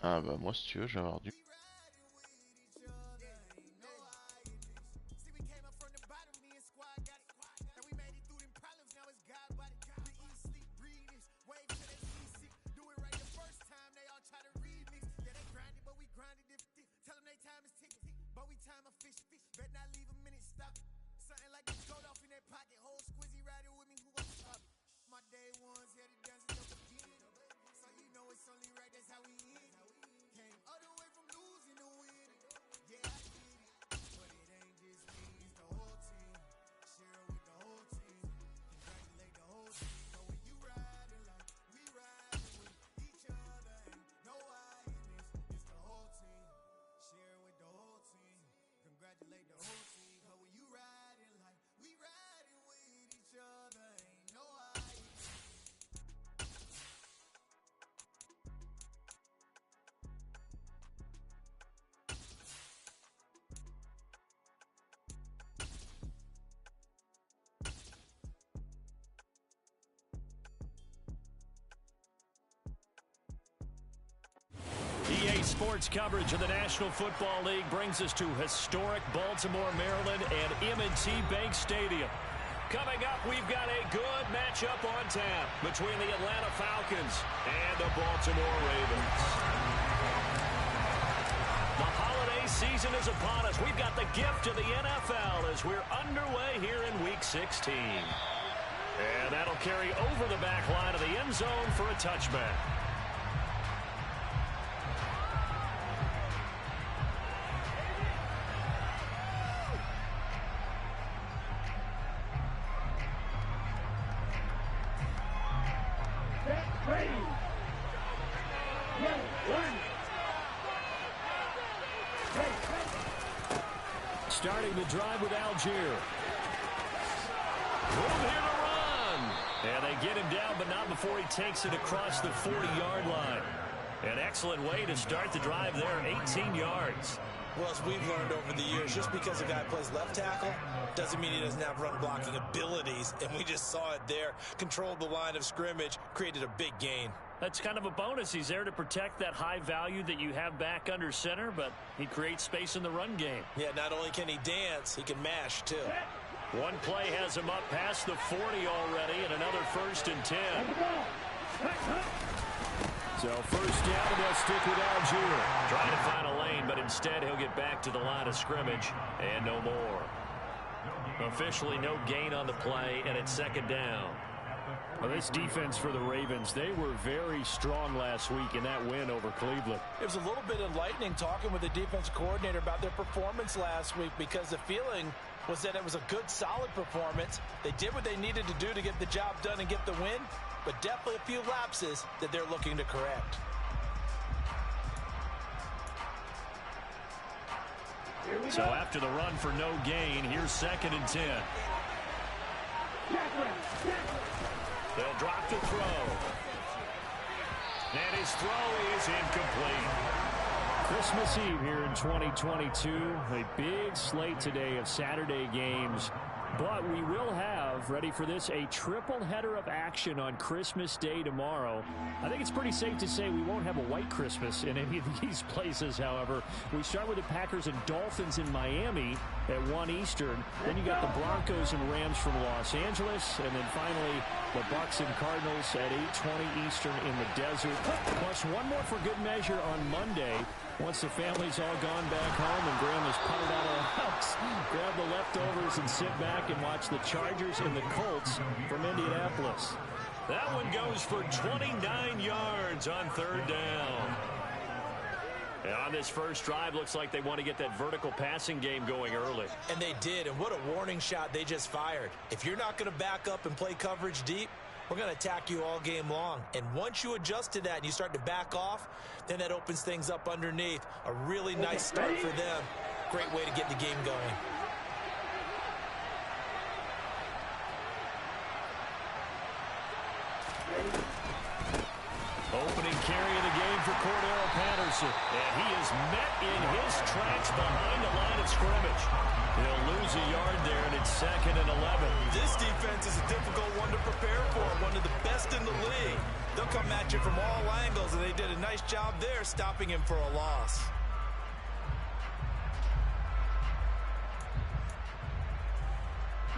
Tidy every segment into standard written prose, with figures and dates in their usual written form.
Ah bah moi si tu veux, je vais avoir du... EA Sports coverage of the National Football League brings us to historic Baltimore, Maryland and M&T Bank Stadium. Coming up, we've got a good matchup on tap between the Atlanta Falcons and the Baltimore Ravens. The holiday season is upon us. We've got the gift of the NFL as we're underway here in Week 16. And that'll carry over the back line of the end zone for a touchback. Starting the drive with Algier. Room here to run. And they get him down, but not before he takes it across the 40-yard line. An excellent way to start the drive there, 18 yards. Well, as we've learned over the years, just because a guy plays left tackle doesn't mean he doesn't have run blocking abilities. And we just saw it there. Controlled the line of scrimmage, created a big gain. That's kind of a bonus. He's there to protect that high value that you have back under center, but he creates space in the run game. Yeah, not only can he dance, he can mash, too. One play has him up past the 40 already, and another 1st and 10. So first down, they'll stick with Algier. Trying to find a lane, but instead he'll get back to the line of scrimmage, and no more. Officially no gain on the play, and it's 2nd down. Well, this defense for the Ravens, they were very strong last week in that win over Cleveland. It was a little bit enlightening talking with the defense coordinator about their performance last week because the feeling was that it was a good, solid performance. They did what they needed to do to get the job done and get the win, but definitely a few lapses that they're looking to correct. So after the run for no gain, here's 2nd and 10. They'll drop to throw. And his throw is incomplete. Christmas Eve here in 2022. A big slate today of Saturday games. But we will have, ready for this, a triple header of action on Christmas Day tomorrow. I think it's pretty safe to say we won't have a white Christmas in any of these places, however. We start with the Packers and Dolphins in Miami at 1 Eastern. Then you got the Broncos and Rams from Los Angeles. And then finally, the Bucs and Cardinals at 8:20 Eastern in the desert. Plus one more for good measure on Monday. Once the family's all gone back home and Grandma's puttered out of the house, grab the leftovers and sit back and watch the Chargers and the Colts from Indianapolis. That one goes for 29 yards on 3rd down. And on this first drive, looks like they want to get that vertical passing game going early. And they did, and what a warning shot they just fired. If you're not going to back up and play coverage deep, we're going to attack you all game long. And once you adjust to that and you start to back off, then that opens things up underneath. A really nice start for them. Great way to get the game going. Opening carry of the game for Cordero Patterson. And he is met in his tracks behind the line of scrimmage. He'll lose a yard there, and it's 2nd and 11. This defense is a difficult one to prepare for. One of the best in the league. They'll come at you from all angles, and they did a nice job there stopping him for a loss.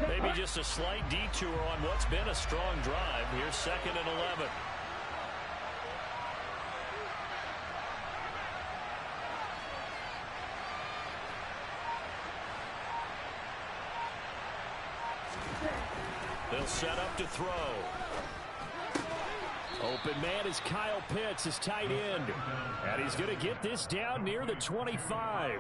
Maybe just a slight detour on what's been a strong drive. Here's 2nd and 11. They'll set up to throw. Open man is Kyle Pitts, his tight end. And he's going to get this down near the 25.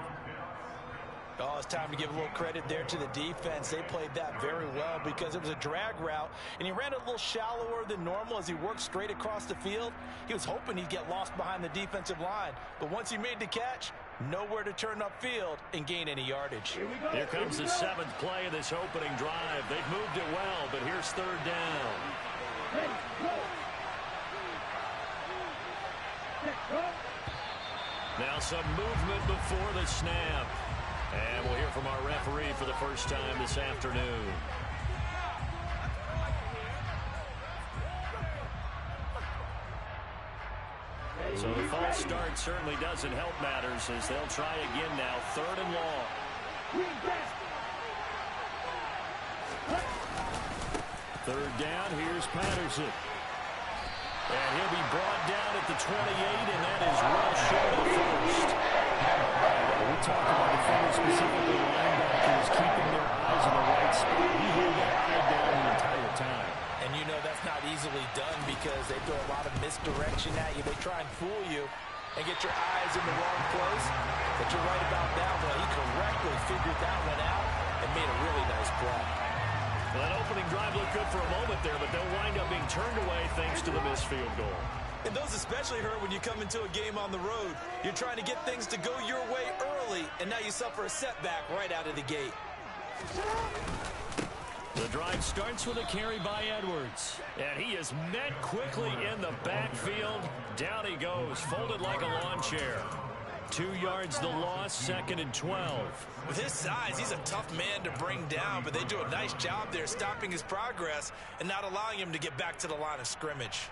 Oh, it's time to give a little credit there to the defense. They played that very well because it was a drag route, and he ran a little shallower than normal as he worked straight across the field. He was hoping he'd get lost behind the defensive line, but once he made the catch, nowhere to turn upfield and gain any yardage. Here comes the 7th play of this opening drive. They've moved it well, but here's 3rd down. Now some movement before the snap. And we'll hear from our referee for the first time this afternoon. So the false start certainly doesn't help matters as they'll try again now. 3rd and long. 3rd down, here's Patterson. And he'll be brought down at the 28, and that is well short of first. We talk about defenders, specifically linebackers, keeping their eyes in the right spot. He held that eye down the entire time. And you know that's not easily done because they throw a lot of misdirection at you. They try and fool you and get your eyes in the wrong place. But you're right about that one. He correctly figured that one out and made a really nice play. Well, that opening drive looked good for a moment there, but they'll wind up being turned away thanks to the missed field goal. And those especially hurt when you come into a game on the road. You're trying to get things to go your way early, and now you suffer a setback right out of the gate. The drive starts with a carry by Edwards. And he is met quickly in the backfield. Down he goes, folded like a lawn chair. 2 yards the loss, 2nd and 12. With his size, he's a tough man to bring down, but they do a nice job there stopping his progress and not allowing him to get back to the line of scrimmage.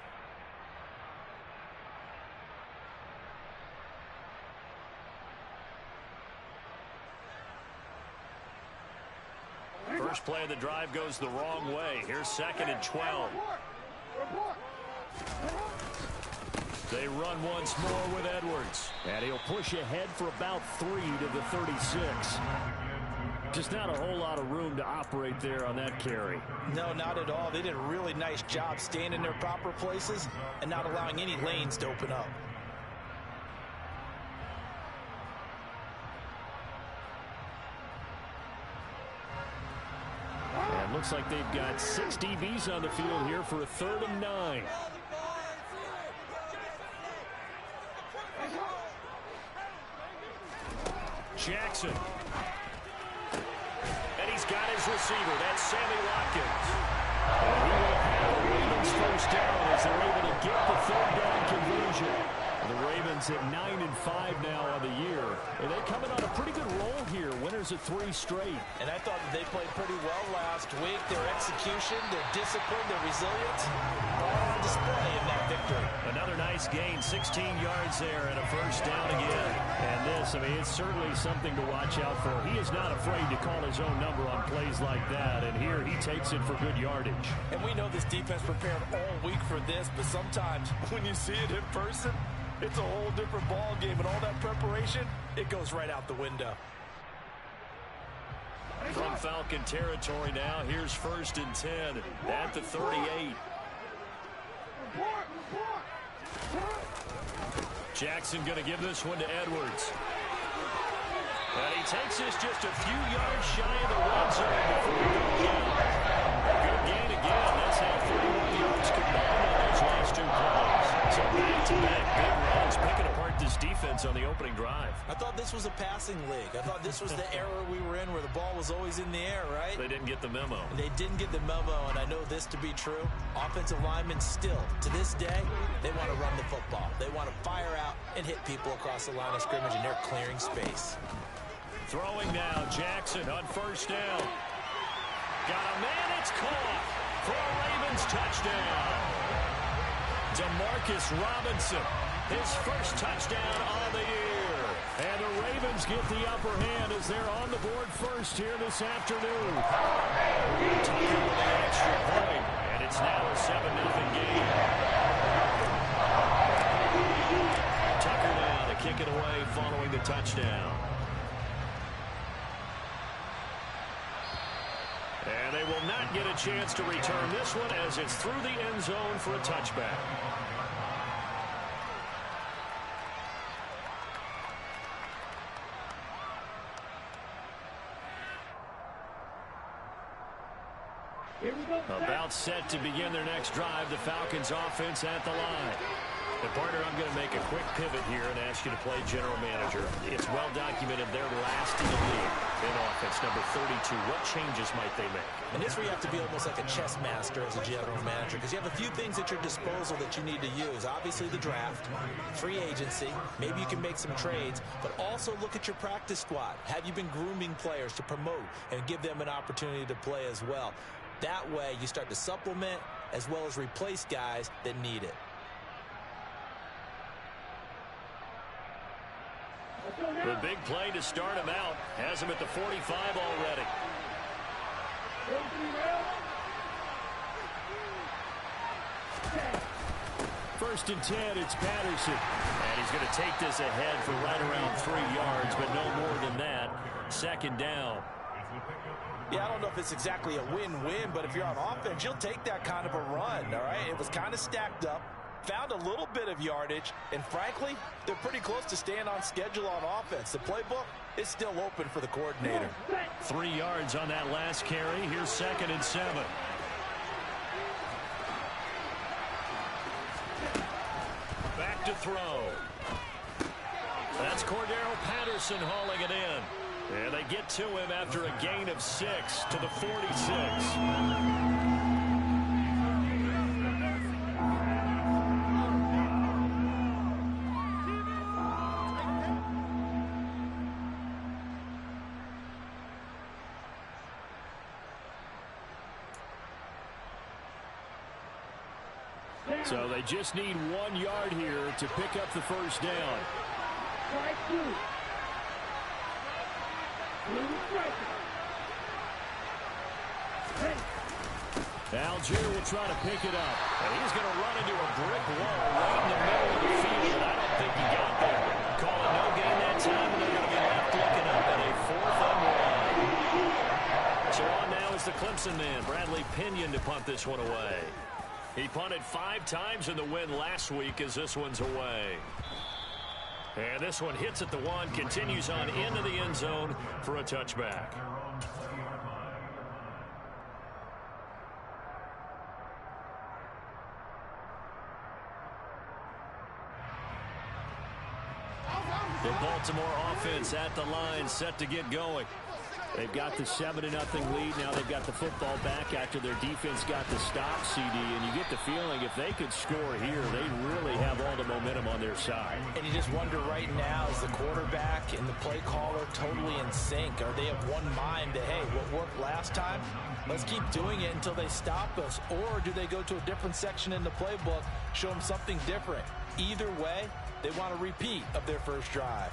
First play of the drive goes the wrong way. Here's 2nd and 12. They run once more with Edwards. And he'll push ahead for about 3 to the 36. Just not a whole lot of room to operate there on that carry. No, not at all. They did a really nice job staying in their proper places and not allowing any lanes to open up. And looks like they've got 6 DBs on the field here for a 3rd and 9. Jackson. And he's got his receiver. That's Sammy Watkins. And he will have the Ravens first down as they're able to get the 3rd down conversion. The Ravens at 9-5 now on the year. And they coming on a pretty good roll here. Winners of 3 straight. And I thought that they played pretty well last week. Their execution, their discipline, their resilience, all on display in that victory. Another nice gain, 16 yards there and a first down again. And this, I mean, it's certainly something to watch out for. He is not afraid to call his own number on plays like that. And here he takes it for good yardage. And we know this defense prepared all week for this, but sometimes when you see it in person, it's a whole different ball game, and all that preparation, it goes right out the window. From Falcon territory now, here's 1st and 10 at the 38. Jackson going to give this one to Edwards. And he takes this just a few yards shy of the red zone before he goes down. Good gain again. That's now 31 yards combined on those last 2 plays. So back-to-back big runs, picking apart this defense on the opening drive. I thought this was a passing league. I thought this was the era we were in where the ball was always in the air, right? They didn't get the memo. They didn't get the memo, and I know this to be true. Offensive linemen still, to this day, they want to run the football. They want to fire out and hit people across the line of scrimmage, and they're clearing space. Throwing now, Jackson on 1st down. Got a man, it's caught for a Ravens touchdown. Demarcus Robinson His first touchdown on the year. And the Ravens get the upper hand as they're on the board first here this afternoon. Tucker with an extra point, and it's now a 7-0 game. Tucker now to kick it away following the touchdown. And they will not get a chance to return this one as it's through the end zone for a touchback. About set to begin their next drive, the Falcons offense at the line. And partner, I'm going to make a quick pivot here and ask you to play general manager. It's well documented they're last in the league in offense, number 32. What changes might they make? And this where you have to be almost like a chess master as a general manager, because you have a few things at your disposal that you need to use. Obviously the draft, free agency, maybe you can make some trades, but also look at your practice squad. Have you been grooming players to promote and give them an opportunity to play as well? That way you start to supplement as well as replace guys that need it. The big play to start him out has him at the 45 already. First and 10, it's Patterson. And he's going to take this ahead for right around 3 yards, but no more than that. Second down. Yeah, I don't know if it's exactly a win-win, but if you're on offense, you'll take that kind of a run, all right? It was kind of stacked up, found a little bit of yardage, and frankly, they're pretty close to staying on schedule on offense. The playbook is still open for the coordinator. 3 yards on that last carry. Here's 2nd and 7. Back to throw. That's Cordero Patterson hauling it in. And they get to him after a gain of 6 to the 46. So they just need 1 yard here to pick up the first down. Algier will try to pick it up. And he's going to run into a brick wall right in the middle of the field. I don't think he got there. Calling no gain that time, and they're going to be left looking up at a 4th and 1. So on now is the Clemson man, Bradley Pinion, to punt this one away. He punted 5 times in the win last week as this one's away. And this one hits at the 1, continues on into the end zone for a touchback. The Baltimore offense at the line, set to get going. They've got the 7-0 lead. Now they've got the football back after their defense got the stop, CD. And you get the feeling if they could score here, they really have all the momentum on their side. And you just wonder right now, is the quarterback and the play caller totally in sync? Are they of one mind that, hey, what worked last time, let's keep doing it until they stop us? Or do they go to a different section in the playbook, show them something different? Either way, they want a repeat of their first drive.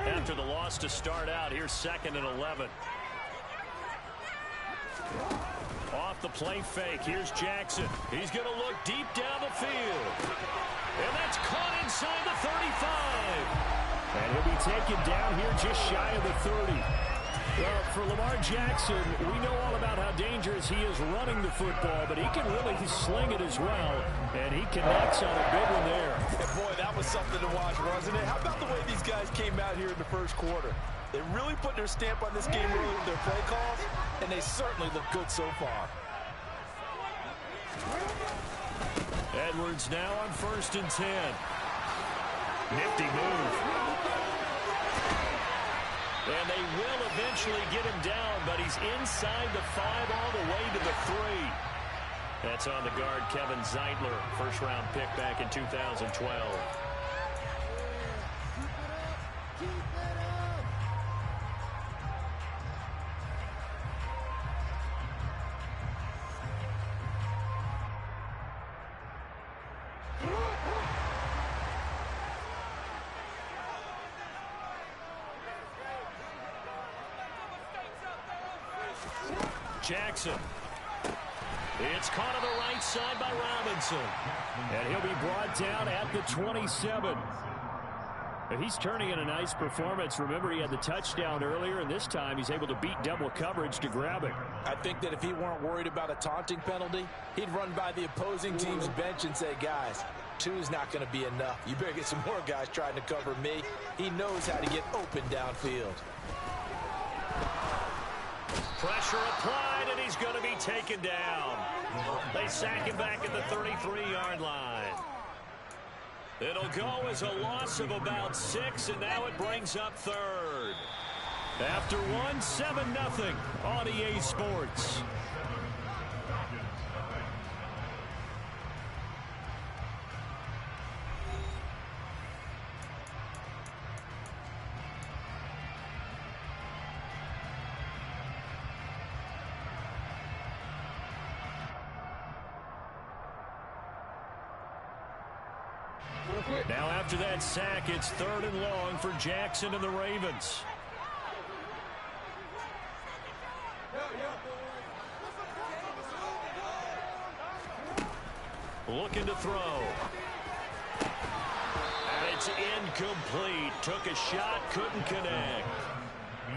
After the loss to start out, here's 2nd and 11. Off the play fake, here's Jackson. He's going to look deep down the field. And that's caught inside the 35. And he'll be taken down here just shy of the 30. Well, for Lamar Jackson, we know all about how dangerous he is running the football, but he can really sling it as well, and he connects on a big one there. And boy, that was something to watch, wasn't it? How about the way these guys came out here in the first quarter? They really put their stamp on this game early with their play calls, and they certainly look good so far. Edwards now on 1st and 10. Nifty move. And they will eventually get him down, but he's inside the 5 all the way to the 3. That's on the guard, Kevin Zeitler, first-round pick back in 2012. Jackson. It's caught on the right side by Robinson. And he'll be brought down at the 27. He's turning in a nice performance. Remember, he had the touchdown earlier, and this time he's able to beat double coverage to grab it. I think that if he weren't worried about a taunting penalty, he'd run by the opposing team's bench and say, guys, 2's not going to be enough. You better get some more guys trying to cover me. He knows how to get open downfield. Pressure applied, and he's going to be taken down. They sack him back at the 33-yard line. It'll go as a loss of about 6, and now it brings up third. After one, 7-0 on EA Sports. Now after that sack, it's 3rd and long for Jackson and the Ravens. Looking to throw. And it's incomplete. Took a shot, couldn't connect.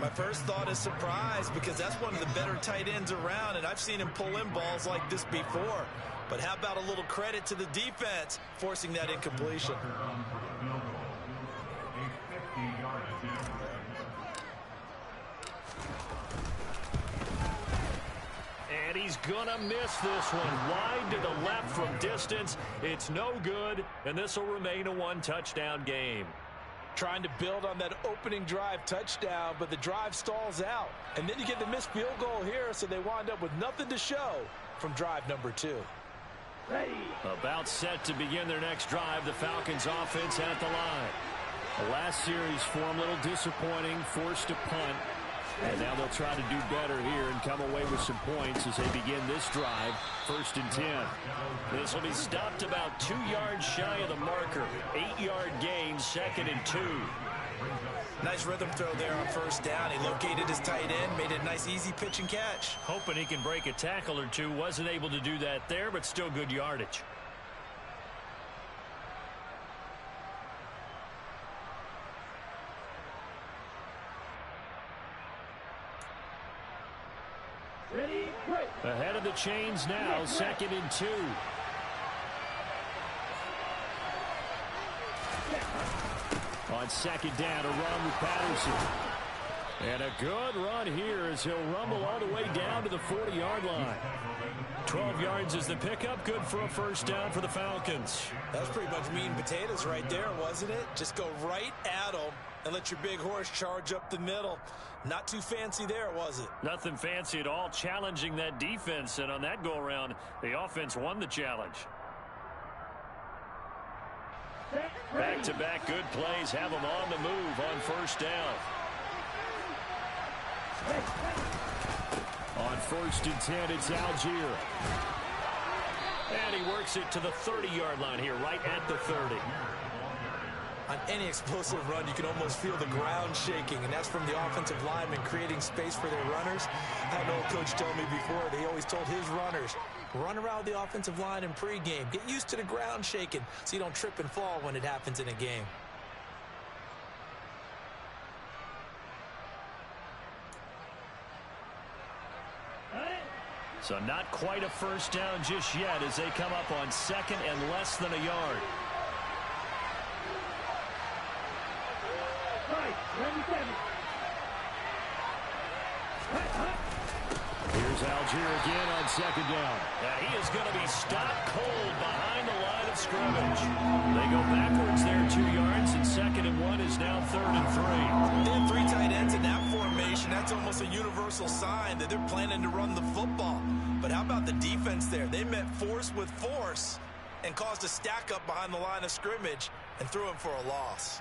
My first thought is surprise, because that's one of the better tight ends around, and I've seen him pull in balls like this before. But how about a little credit to the defense forcing that incompletion? And he's gonna miss this one. Wide to the left from distance. It's no good, and this will remain a one-touchdown game. Trying to build on that opening drive touchdown, but the drive stalls out. And then you get the missed field goal here, so they wind up with nothing to show from drive number 2. About set to begin their next drive. The Falcons offense at the line. The last series for them, a little disappointing, forced to punt. And now they'll try to do better here and come away with some points as they begin this drive. 1st and 10. This will be stopped about 2 yards shy of the marker. 8-yard gain, 2nd and 2. Nice rhythm throw there on 1st down. He located his tight end, made it a nice easy pitch and catch. Hoping he can break a tackle or two. Wasn't able to do that there, but still good yardage. Ahead of the chains now, 2nd and 2. On 2nd down, a run with Patterson. And a good run here as he'll rumble all the way down to the 40-yard line. 12 yards is the pickup. Good for a 1st down for the Falcons. That was pretty much meat and potatoes right there, wasn't it? Just go right at them and let your big horse charge up the middle. Not too fancy there, was it? Nothing fancy at all. Challenging that defense, and on that go-around, the offense won the challenge. Back-to-back good plays have them on the move on 1st down. On 1st and 10, it's Algier. And he works it to the 30-yard line here, right at the 30. On any explosive run, you can almost feel the ground shaking, and that's from the offensive linemen creating space for their runners. I had an old coach tell me before that he always told his runners, run around the offensive line in pregame. Get used to the ground shaking so you don't trip and fall when it happens in a game. So not quite a 1st down just yet as they come up on 2nd and less than a yard. Here's Algier again on 2nd down. He is going to be stopped cold behind the line of scrimmage. They go backwards there 2 yards, and 2nd and 1 is now 3rd and 3. They have 3 tight ends in that formation. That's almost a universal sign that they're planning to run the football. But how about the defense there? They met force with force and caused a stack up behind the line of scrimmage and threw him for a loss.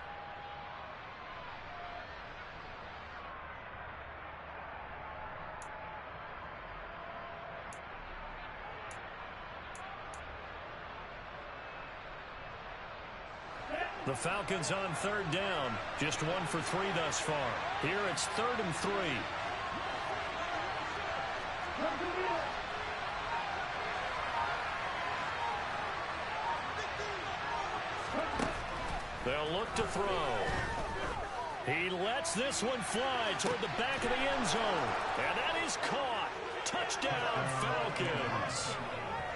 The Falcons on 3rd down. Just 1 for 3 thus far. Here it's 3rd and 3. They'll look to throw. He lets this one fly toward the back of the end zone. And that is caught. Touchdown, Falcons.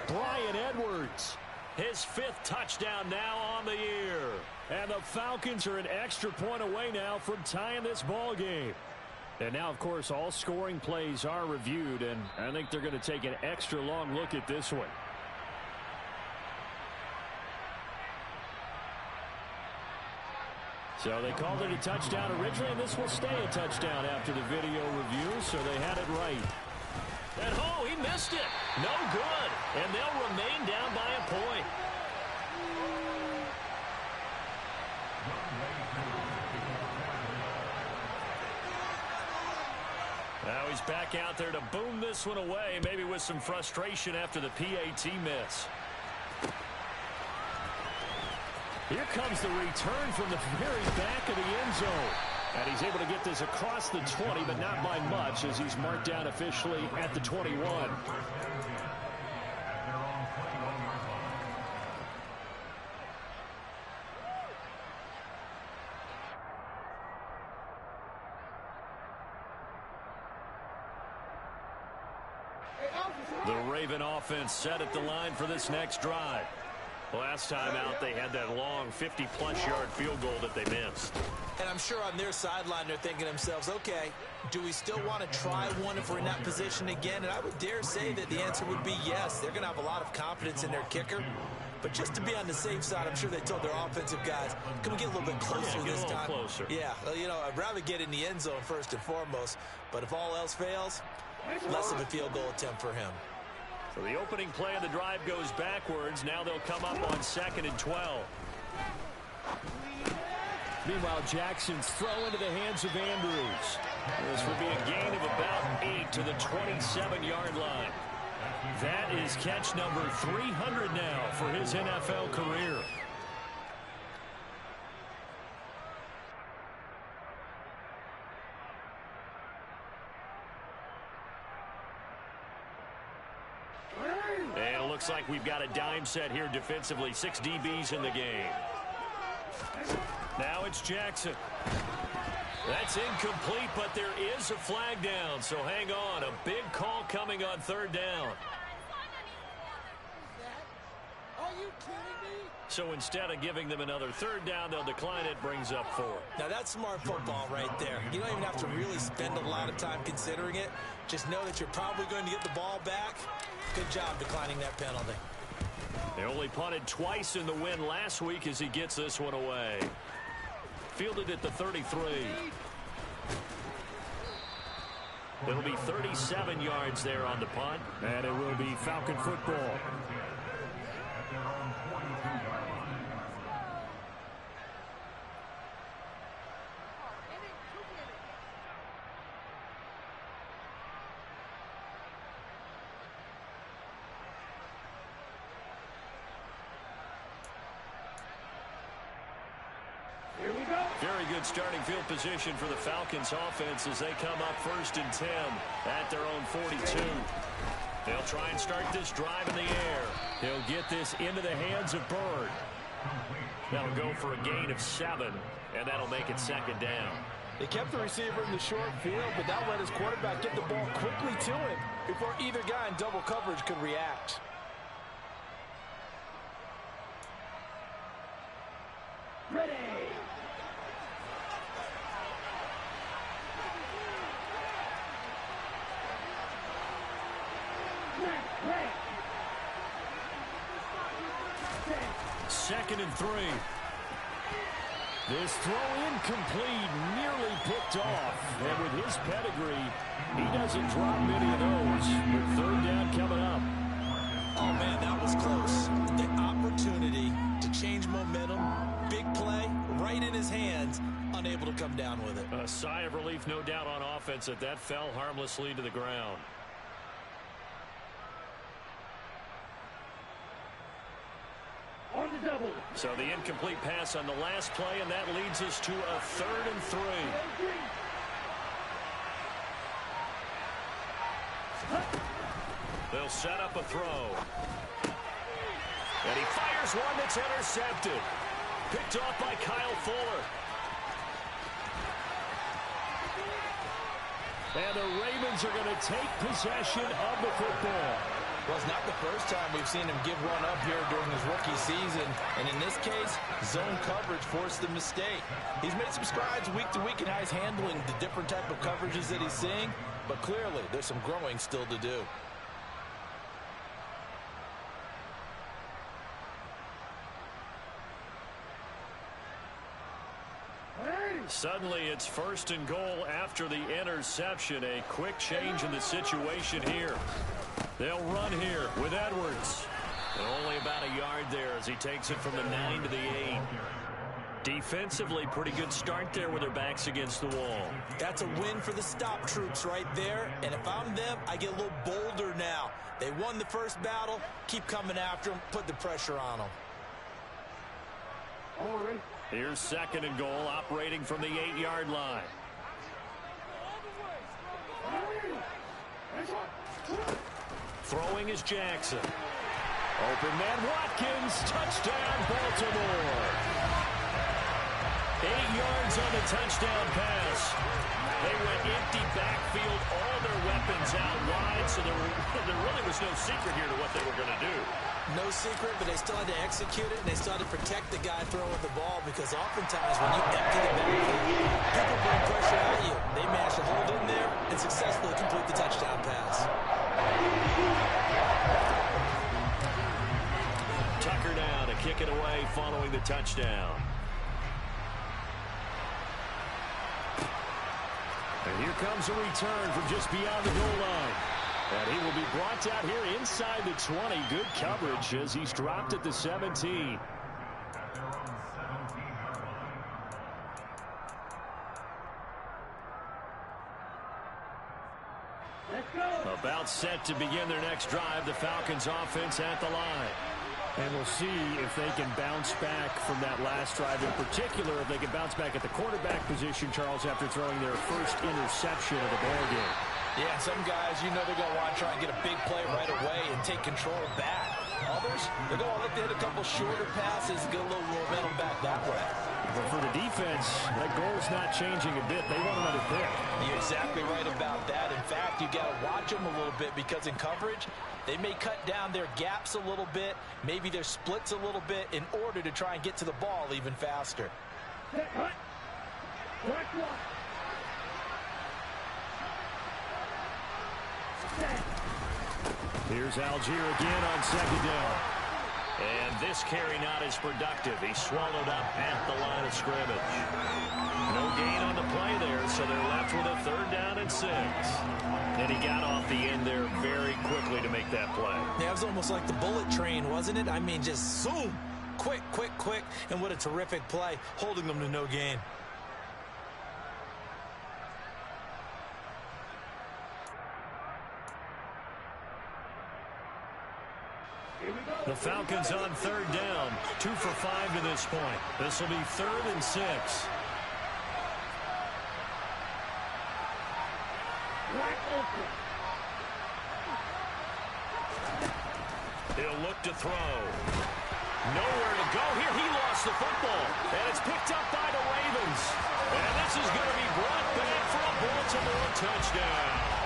Bryan Edwards, his 5th touchdown now on the year. And the Falcons are an extra point away now from tying this ball game. And now, of course, all scoring plays are reviewed, and I think they're going to take an extra long look at this one. So they called it a touchdown originally, and this will stay a touchdown after the video review, so they had it right. And, oh, he missed it. No good. And they'll remain down by a point. Now he's back out there to boom this one away, maybe with some frustration after the PAT miss. Here comes the return from the very back of the end zone. And he's able to get this across the 20, but not by much, as he's marked down officially at the 21. The Raven offense set at the line for this next drive. Last time out, they had that long 50-plus yard field goal that they missed. And I'm sure on their sideline, they're thinking to themselves, okay, do we still want to try one if we're in that position again? And I would dare say that the answer would be yes. They're going to have a lot of confidence in their kicker. But just to be on the safe side, I'm sure they told their offensive guys, can we get a little bit closer this time? Closer. Yeah, you know, I'd rather get in the end zone first and foremost. But if all else fails, less of a field goal attempt for him. So the opening play of the drive goes backwards. Now they'll come up on 2nd and 12. Meanwhile, Jackson's throw into the hands of Andrews. This will be a gain of about 8 to the 27-yard line. That is catch number 300 now for his NFL career. And it looks like we've got a dime set here defensively. 6 DBs in the game. Now it's Jackson. That's incomplete, but there is a flag down, so hang on. A big call coming on 3rd down. Are you kidding me? So instead of giving them another 3rd down, they'll decline it, brings up 4. Now that's smart football right there. You don't even have to really spend a lot of time considering it. Just know that you're probably going to get the ball back. Good job declining that penalty. They only punted twice in the win last week as he gets this one away. Fielded at the 33. It'll be 37 yards there on the punt. And it will be Falcon football. Very good starting field position for the Falcons offense as they come up 1st and 10 at their own 42. They'll try and start this drive in the air. He'll get this into the hands of Bird. That'll go for a gain of 7, and that'll make it 2nd down. They kept the receiver in the short field, but that let his quarterback get the ball quickly to him before either guy in double coverage could react. Ready. Second and 3. This throw incomplete, nearly picked off. And with his pedigree, he doesn't drop many of those. With 3rd down coming up. Oh, man, that was close. The opportunity to change momentum, big play, right in his hands, unable to come down with it. A sigh of relief, no doubt, on offense that fell harmlessly to the ground. On the double. So the incomplete pass on the last play, and that leads us to a 3rd and 3. They'll set up a throw. And he fires one that's intercepted. Picked off by Kyle Fuller. And the Ravens are going to take possession of the football. Well, it's not the first time we've seen him give one up here during his rookie season. And in this case, zone coverage forced the mistake. He's made some strides week to week in how he's handling the different type of coverages that he's seeing. But clearly, there's some growing still to do. Suddenly, it's 1st and goal after the interception. A quick change in the situation here. They'll run here with Edwards. And only about a yard there as he takes it from the 9 to the 8. Defensively, pretty good start there with their backs against the wall. That's a win for the stop troops right there. And if I'm them, I get a little bolder now. They won the first battle. Keep coming after them. Put the pressure on them. Here's 2nd and goal, operating from the 8-yard line. Throwing is Jackson. Open man Watkins. Touchdown, Baltimore. 8 yards on the touchdown pass. They went empty backfield, all their weapons out wide, so there really was no secret here to what they were going to do. No secret, but they still had to execute it, and they still had to protect the guy throwing the ball, because oftentimes when you empty the backfield, people bring pressure at you. They managed to hold in there and successfully complete the touchdown pass. Tucker now to kick it away following the touchdown. And here comes a return from just beyond the goal line. And he will be brought out here inside the 20. Good coverage as he's dropped at the 17. About set to begin their next drive. The Falcons offense at the line. And we'll see if they can bounce back from that last drive. In particular, if they can bounce back at the quarterback position, Charles, after throwing their first interception of the ball game. Yeah, some guys, you know they're going to want to try and get a big play right away and take control back. Others, they're going to look to hit a couple shorter passes and get a little momentum back that way. But for the defense, that goal's not changing a bit. They want another pick. You're exactly right about that. In fact, you got to watch them a little bit, because in coverage, they may cut down their gaps a little bit, maybe their splits a little bit, in order to try and get to the ball even faster. Here's Algier again on 2nd down. And this carry not as productive. He swallowed up at the line of scrimmage. No gain on the play there, so they're left with a 3rd down and 6. And he got off the end there very quickly to make that play. Yeah, it was almost like the bullet train, wasn't it? I mean, just zoom. Quick, quick, quick. And what a terrific play, holding them to no gain. The Falcons on 3rd down. 2 for 5 to this point. This will be 3rd and 6. He'll look to throw. Nowhere to go here. He lost the football. And it's picked up by the Ravens. And this is going to be brought back for a Baltimore touchdown.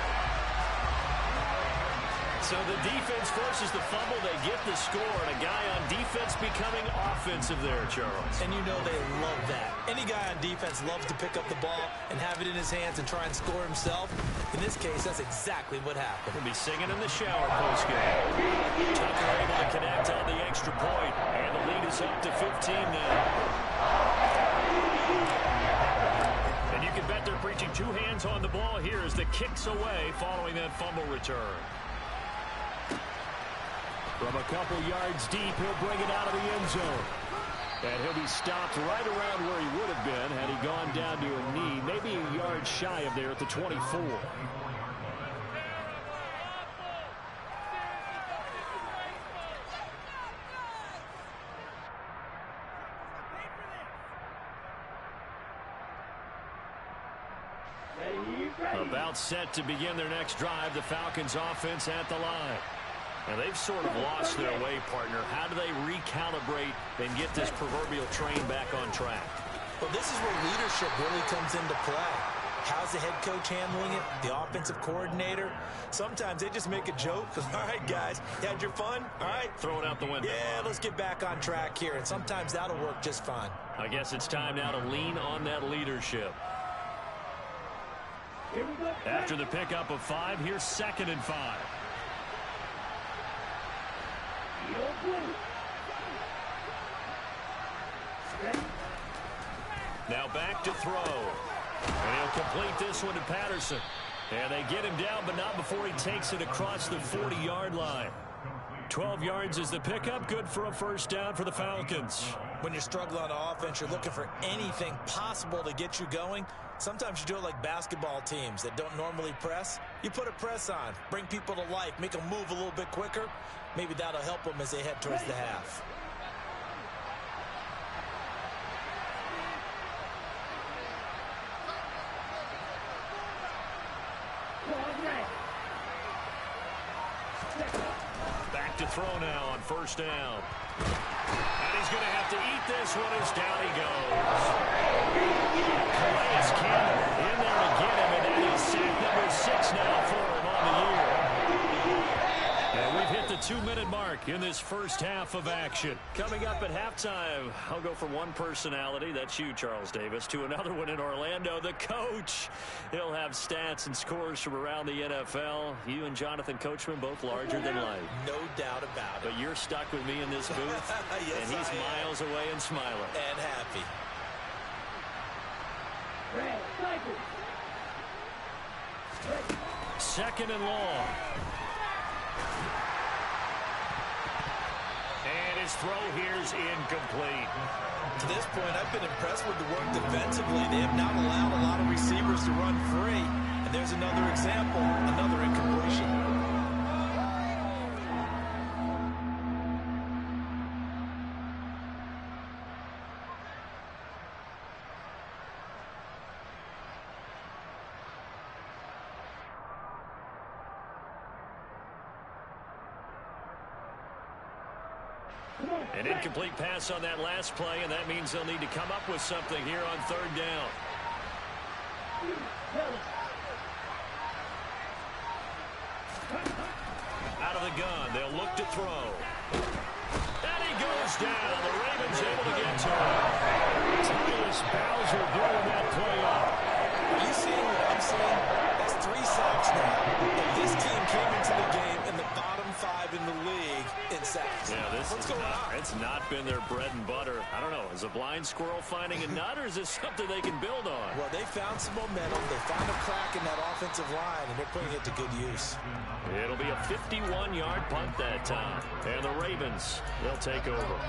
So the defense forces the fumble. They get the score. And a guy on defense becoming offensive there, Charles. And you know they love that. Any guy on defense loves to pick up the ball and have it in his hands and try and score himself. In this case, that's exactly what happened. He'll be singing in the shower postgame. Tucker able to connect on the extra point. And the lead is up to 15 now. And you can bet they're preaching 2 hands on the ball here as the kicks away following that fumble return. From a couple yards deep, he'll bring it out of the end zone. And he'll be stopped right around where he would have been had he gone down to a knee, maybe a yard shy of there at the 24. About set to begin their next drive, the Falcons offense at the line. And they've sort of lost their way, partner. How do they recalibrate and get this proverbial train back on track? Well, this is where leadership really comes into play. How's the head coach handling it? The offensive coordinator? Sometimes they just make a joke. All right, guys, you had your fun? All right. Throw it out the window. Yeah, let's get back on track here. And sometimes that'll work just fine. I guess it's time now to lean on that leadership. After the pickup of 5, here's 2nd and 5. Now back to throw. And he'll complete this one to Patterson. And they get him down, but not before he takes it across the 40-yard line. 12 yards is the pickup. Good for a first down for the Falcons. When you're struggling on offense, you're looking for anything possible to get you going. Sometimes you do it like basketball teams that don't normally press. You put a press on, bring people to life, make them move a little bit quicker. Maybe that'll help them as they head towards the half. Back to throw now on first down. And he's going to have to eat this one as down he goes. Calais Campbell in there to get him, and that is sack number 6 now for him on the year. And we've hit the 2-minute mark in this first half of action. Coming up at halftime, I'll go from one personality, that's you, Charles Davis, to another one in Orlando, the coach. He'll have stats and scores from around the NFL. You and Jonathan Coachman both larger than life. No doubt about it. But you're stuck with me in this booth, yes, and he's miles away and smiling. And happy. Second and long. And his throw here's incomplete. To this point, I've been impressed with the work defensively. They have not allowed a lot of receivers to run free. And there's another example, another incompletion. An incomplete pass on that last play, and that means they'll need to come up with something here on third down. Out of the gun, they'll look to throw. And he goes down. The Ravens able to get to him. Tyus Bowser blowing that play up. Are you seeing what I'm seeing? That's 3 sacks now. And this team came into the game in the bottom 5 in the league in sacks. Yeah, What's going on? It's not been their bread and butter. I don't know. Is a blind squirrel finding a nut, or is this something they can build on? Well, they found some momentum. They found a crack in that offensive line, and they're putting it to good use. It'll be a 51-yard punt that time. And the Ravens, they'll take over.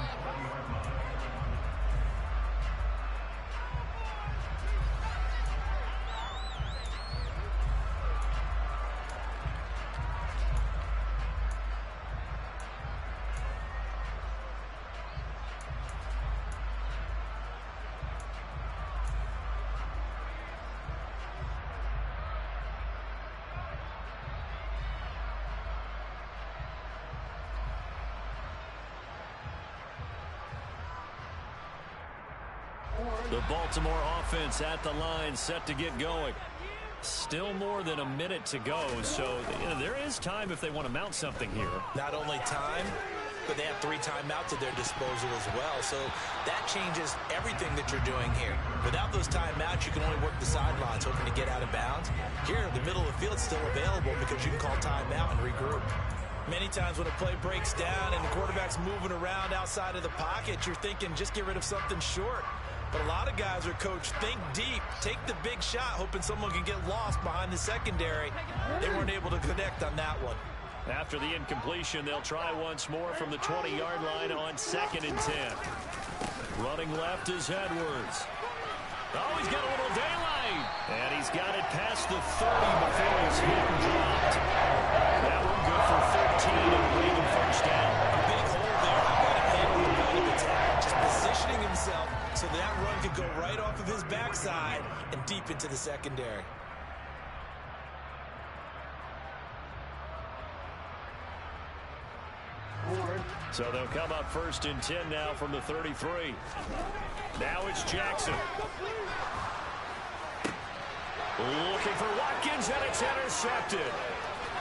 The Baltimore offense at the line, set to get going. Still more than a minute to go, so there is time if they want to mount something here. Not only time, but they have 3 timeouts at their disposal as well, so that changes everything that you're doing here. Without those timeouts, you can only work the sidelines, hoping to get out of bounds. Here, the middle of the field is still available because you can call timeout and regroup. Many times when a play breaks down and the quarterback's moving around outside of the pocket, you're thinking just get rid of something short. But a lot of guys are coached, think deep, take the big shot, hoping someone can get lost behind the secondary. They weren't able to connect on that one. After the incompletion, they'll try once more from the 20-yard line on 2nd and 10. Running left is Edwards. Oh, he's got a little daylight. And he's got it past the 30 before he's hit and dropped. That one good for 13 and Raven first down. A big hole there. How about him handling the point of attack? Just positioning himself so that run could go right off of his backside and deep into the secondary. So they'll come up 1st and 10 now from the 33. Now it's Jackson. Looking for Watkins, and it's intercepted.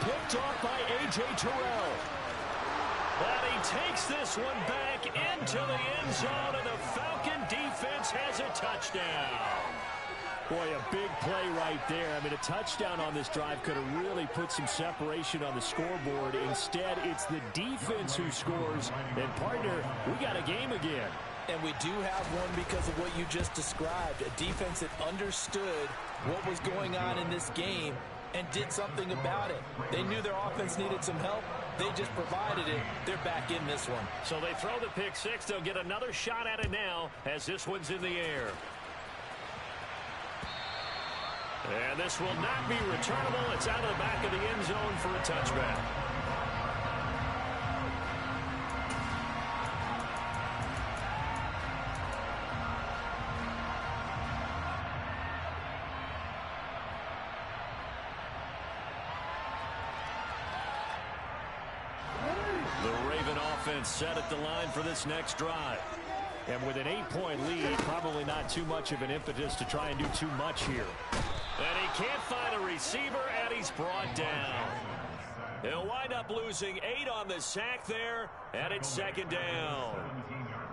Picked off by A.J. Terrell. And he takes this one back into the end zone, and the Falcon defense has a touchdown. Boy, a big play right there. I mean, a touchdown on this drive could have really put some separation on the scoreboard. Instead, it's the defense who scores. And, partner, we got a game again. And we do have one because of what you just described. A defense that understood what was going on in this game and did something about it. They knew their offense needed some help. They just provided it. They're back in this one. So they throw the pick six. They'll get another shot at it now as this one's in the air. And this will not be returnable. It's out of the back of the end zone for a touchback. Set at the line for this next drive. And with an 8-point lead, probably not too much of an impetus to try and do too much here. And he can't find a receiver, and he's brought down. He'll wind up losing 8 on the sack there, and it's 2nd down.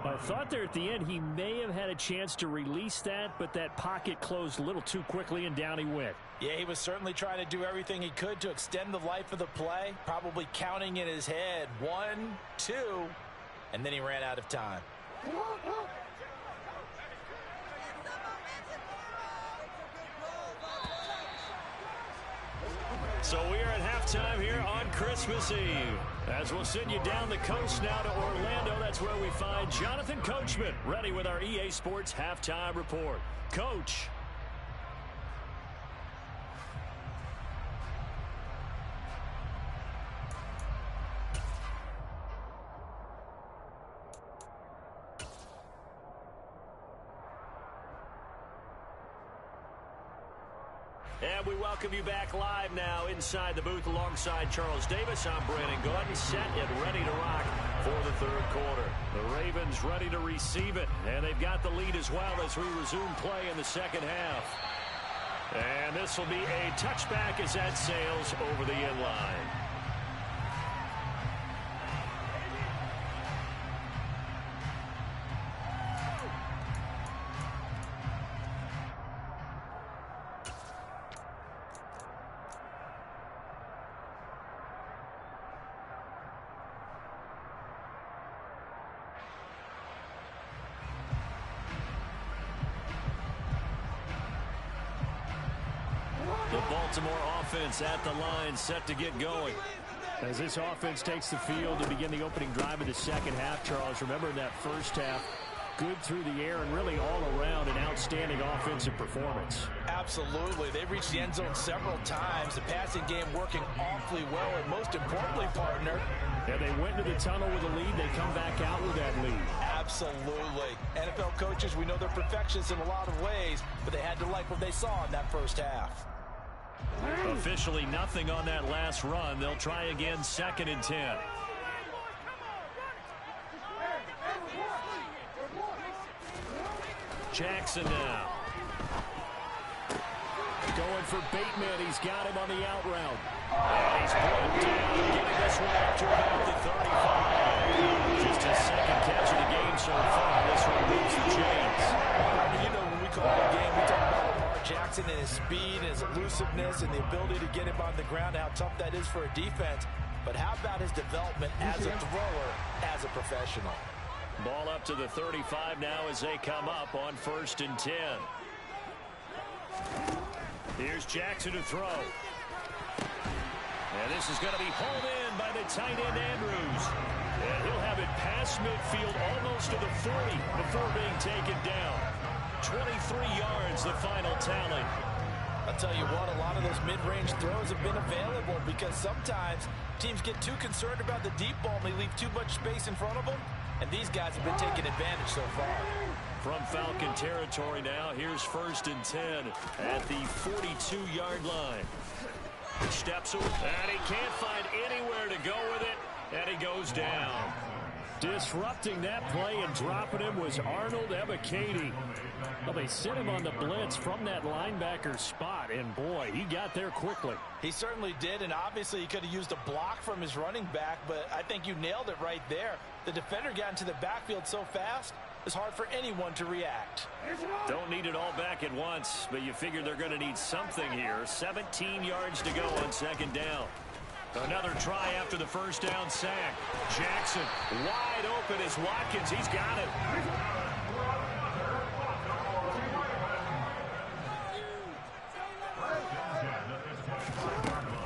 I thought there at the end he may have had a chance to release that, but that pocket closed a little too quickly, and down he went. Yeah, he was certainly trying to do everything he could to extend the life of the play, probably counting in his head 1, 2, and then he ran out of time. So we are at halftime here on Christmas Eve. As we'll send you down the coast now to Orlando, that's where we find Jonathan Coachman ready with our EA Sports Halftime Report. Coach. And we welcome you back live now inside the booth alongside Charles Davis. I'm Brandon Gordon, set and ready to rock for the 3rd quarter. The Ravens ready to receive it, and they've got the lead as well as we resume play in the 2nd half. And this will be a touchback as that sails over the end line. Baltimore offense at the line, set to get going. As this offense takes the field to begin the opening drive of the 2nd half, Charles, remember in that 1st half, good through the air and really all around an outstanding offensive performance. Absolutely. They've reached the end zone several times. The passing game working awfully well, and most importantly, partner. Yeah, they went into the tunnel with a lead. They come back out with that lead. Absolutely. NFL coaches, we know they're perfectionists in a lot of ways, but they had to like what they saw in that 1st half. Officially nothing on that last run. They'll try again 2nd and 10. Jackson now. Going for Bateman. He's got him on the out route. And he's brought down, getting this one up to about the 35. Just his 2nd catch of the game so far. This one moves the chains. You know, when we call it a game, we talk about Lamar Jackson and his speed, his elusiveness, and the ability to get him on the ground, how tough that is for a defense. But how about his development as a thrower, as a professional? Ball up to the 35 now as they come up on 1st and 10. Here's Jackson to throw. And this is going to be hauled in by the tight end Andrews. And he'll have it past midfield almost to the 40 before being taken down. 23 yards, the final tally. I'll tell you what, a lot of those mid-range throws have been available because sometimes teams get too concerned about the deep ball and they leave too much space in front of them. And these guys have been taking advantage so far. From Falcon territory now, here's 1st and 10 at the 42-yard line. Steps away, and he can't find anywhere to go with it, and he goes down. Disrupting that play and dropping him was Arnold Ebiketie. Well, they sent him on the blitz from that linebacker spot, and boy, he got there quickly. He certainly did, and obviously he could have used a block from his running back, but I think you nailed it right there. The defender got into the backfield so fast, it's hard for anyone to react. Don't need it all back at once, but you figure they're going to need something here. 17 yards to go on second down. Another try after the first down sack. Jackson wide open as Watkins. He's got it.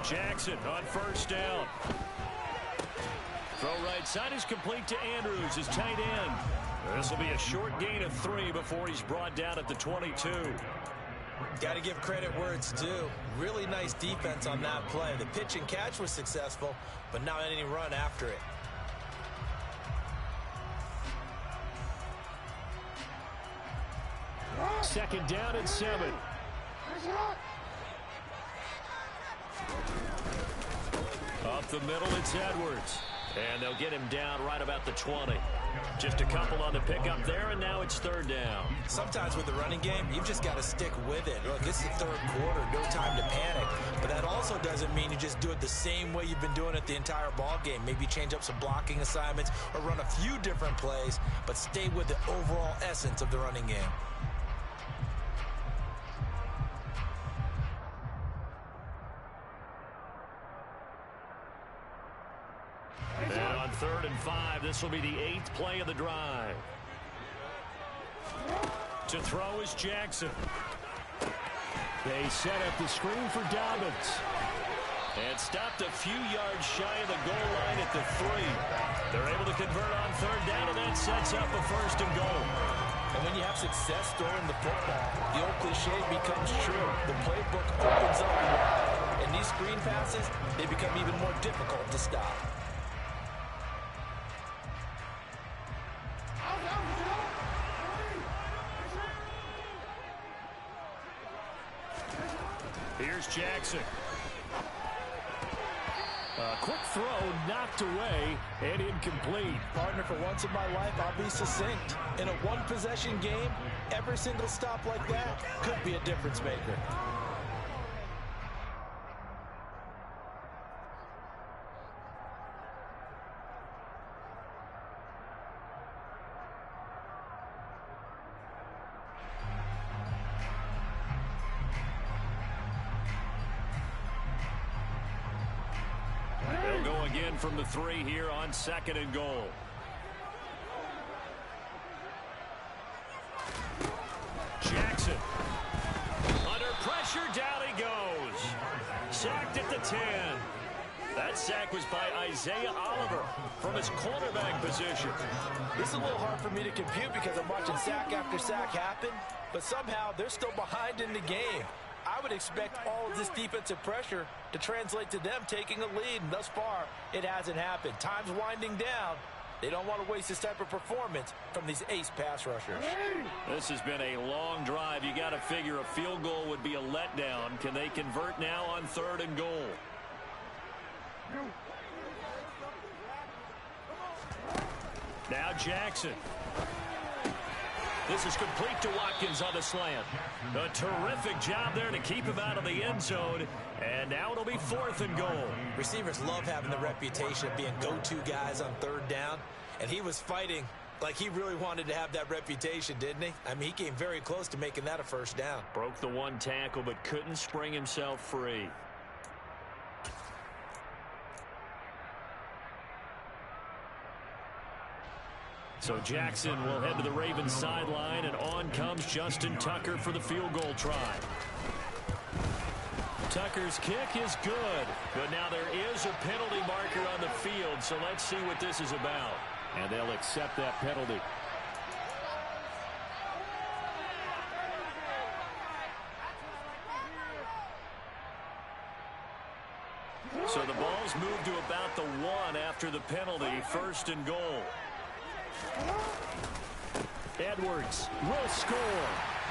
Jackson on first down. Throw right side is complete to Andrews, his tight end. This will be a short gain of 3 before he's brought down at the 22. Got to give credit where it's due. Really nice defense on that play. The pitch and catch was successful, but not any run after it. Second down and 7. Up the middle, it's Edwards. And they'll get him down right about the 20. Just a couple on the pickup there, and now it's third down. Sometimes with the running game, you've just got to stick with it. Look, it's the third quarter, no time to panic. But that also doesn't mean you just do it the same way you've been doing it the entire ball game. Maybe change up some blocking assignments or run a few different plays, but stay with the overall essence of the running game. And on 3rd and 5, this will be the 8th play of the drive. To throw is Jackson. They set up the screen for Dobbins. And stopped a few yards shy of the goal line at the 3. They're able to convert on 3rd down, and that sets up a 1st and goal. And when you have success throwing the football, the old cliche becomes true. The playbook opens up wide. And these screen passes, they become even more difficult to stop. Here's Jackson. A quick throw knocked away and incomplete. Partner, for once in my life, I'll be succinct. In a one-possession game, every single stop like that could be a difference maker. They'll go again from the 3 here on 2nd and goal. Jackson. Under pressure, down he goes. Sacked at the 10. That sack was by Isaiah Oliver from his cornerback position. This is a little hard for me to compute because I'm watching sack after sack happen, but somehow they're still behind in the game. I would expect all of this defensive pressure to translate to them taking a lead, and thus far, it hasn't happened. Time's winding down. They don't want to waste this type of performance from these ace pass rushers. This has been a long drive. You got to figure a field goal would be a letdown. Can they convert now on 3rd and goal? Now Jackson. This is complete to Watkins on the slant. A terrific job there to keep him out of the end zone. And now it'll be 4th and goal. Receivers love having the reputation of being go-to guys on 3rd down. And he was fighting like he really wanted to have that reputation, didn't he? I mean, he came very close to making that a 1st down. Broke the 1 tackle, but couldn't spring himself free. So Jackson will head to the Ravens sideline, and on comes Justin Tucker for the field goal try. Tucker's kick is good, but now there is a penalty marker on the field, so let's see what this is about. And they'll accept that penalty. So the ball's moved to about the 1 after the penalty, 1st and goal. Edwards will score.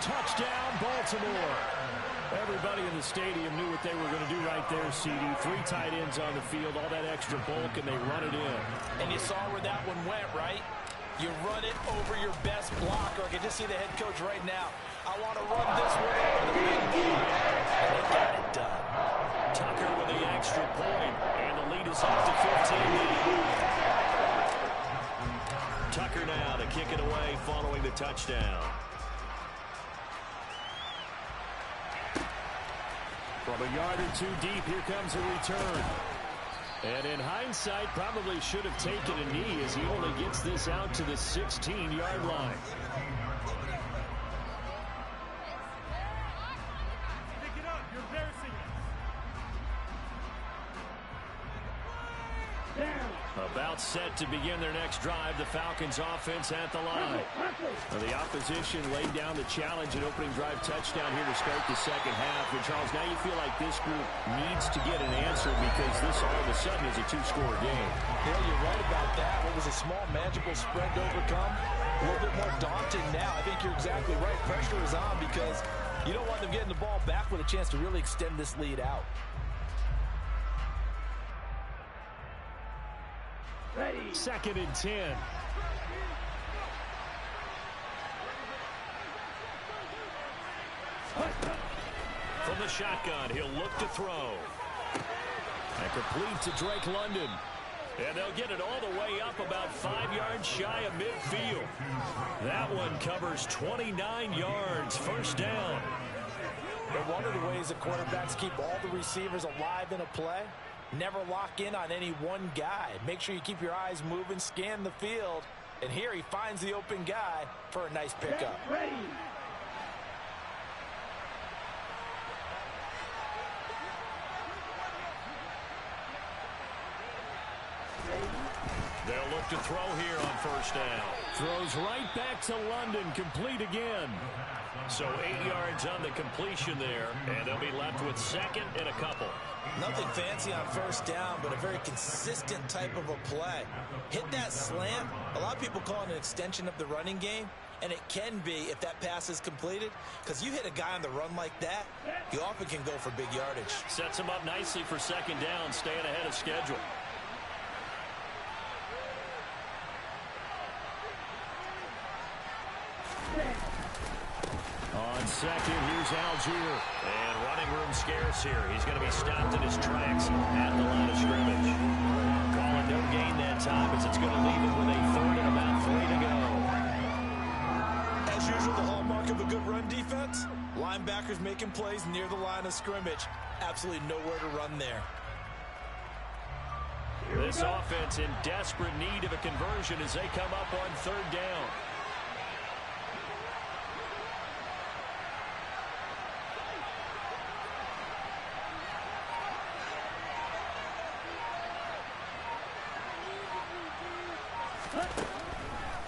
Touchdown, Baltimore. Everybody in the stadium knew what they were going to do right there, CD. 3 tight ends on the field, all that extra bulk, and they run it in. And you saw where that one went, right? You run it over your best blocker. I can just see the head coach right now. I want to run this one over the big guy. And they got it done. Tucker with the extra point, and the lead is up to 15 now. Tucker now to kick it away following the touchdown. From a yard or 2 deep, here comes a return. And in hindsight, probably should have taken a knee as he only gets this out to the 16-yard line. Pick it up. You're embarrassing us. Down. About set to begin their next drive, the Falcons offense at the line. Now the opposition laid down the challenge and opening drive touchdown here to start the second half. And Charles, now you feel like this group needs to get an answer because this all of a sudden is a 2-score game. Yeah, you're right about that. What was a small, manageable spread to overcome? A little bit more daunting now. I think you're exactly right. Pressure is on because you don't want them getting the ball back with a chance to really extend this lead out. Ready. 2nd and 10. From the shotgun, he'll look to throw. And complete to Drake London. And they'll get it all the way up about 5 yards shy of midfield. That one covers 29 yards. First down. But one of the ways that quarterbacks keep all the receivers alive in a play, never lock in on any one guy. Make sure you keep your eyes moving, scan the field. And here he finds the open guy for a nice pickup. Ready. They'll look to throw here on first down. Throws right back to London, complete again. So 8 yards on the completion there, and they'll be left with 2nd and a couple. Nothing fancy on first down, but a very consistent type of a play. Hit that slant. A lot of people call it an extension of the running game, and it can be if that pass is completed, because you hit a guy on the run like that, you often can go for big yardage. Sets him up nicely for 2nd down, staying ahead of schedule. On 2nd, here's Algier. And running room scarce here. He's going to be stopped in his tracks at the line of scrimmage. Calling no gain that time as it's going to leave him with a 3rd and about 3 to go. As usual, the hallmark of a good run defense, linebackers making plays near the line of scrimmage. Absolutely nowhere to run there. This offense in desperate need of a conversion as they come up on 3rd down.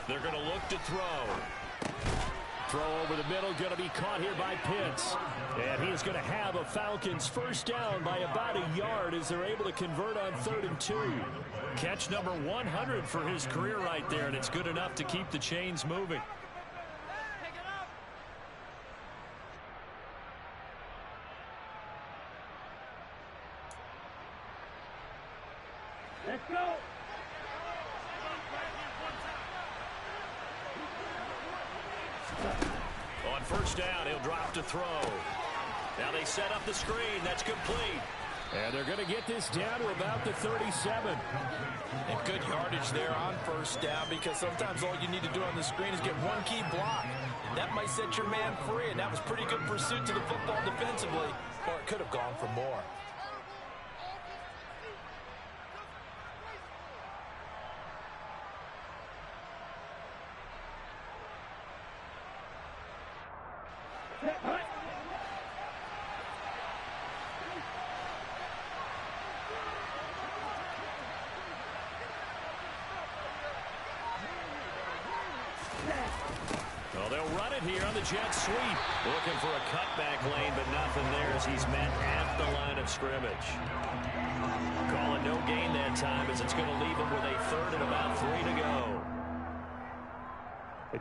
They're going to look to throw. Throw over the middle, going to be caught here by Pitts. And he is going to have a Falcons first down by about a yard as they're able to convert on 3rd and 2. Catch number 100 for his career right there, and it's good enough to keep the chains moving. Let's go. On first down, he'll drop to throw. Now they set up the screen. That's complete. And they're going to get this down to about the 37. And good yardage there on first down, because sometimes all you need to do on the screen is get one key block. That might set your man free, and that was pretty good pursuit to the football defensively, or it could have gone for more. Well, they'll run it here on the jet sweep. Looking for a cutback lane, but nothing there as he's met at the line of scrimmage. Calling no gain that time as it's going to leave him with a 3rd and about 3 to go.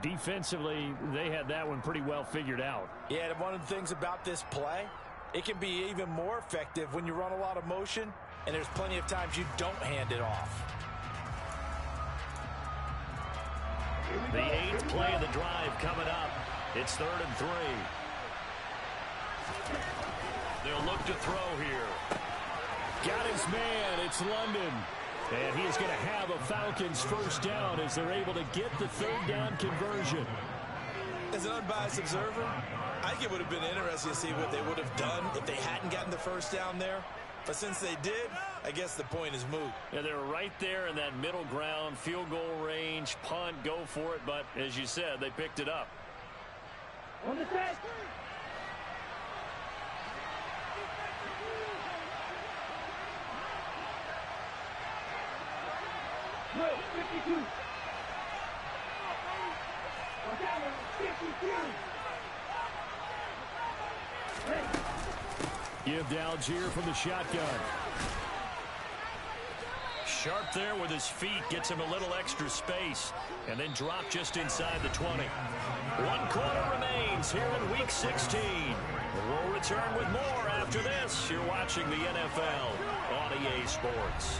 Defensively, they had that one pretty well figured out. Yeah, and one of the things about this play, It can be even more effective when you run a lot of motion, and there's plenty of times you don't hand it off. The 8th play of the drive coming up. It's 3rd and 3. They'll look to throw here. Got his man. It's London. And he is going to have a Falcons first down as they're able to get the 3rd down conversion. As an unbiased observer, I think it would have been interesting to see what they would have done if they hadn't gotten the first down there. But since they did, I guess the point is moot. Yeah, they're right there in that middle ground, field goal range, punt, go for it. But as you said, they picked it up. On the set. No, 52. 52. Give to Algier from the shotgun. Sharp there with his feet. Gets him a little extra space. And then drop just inside the 20. 1 quarter remains here in Week 16. We'll return with more after this. You're watching the NFL on EA Sports.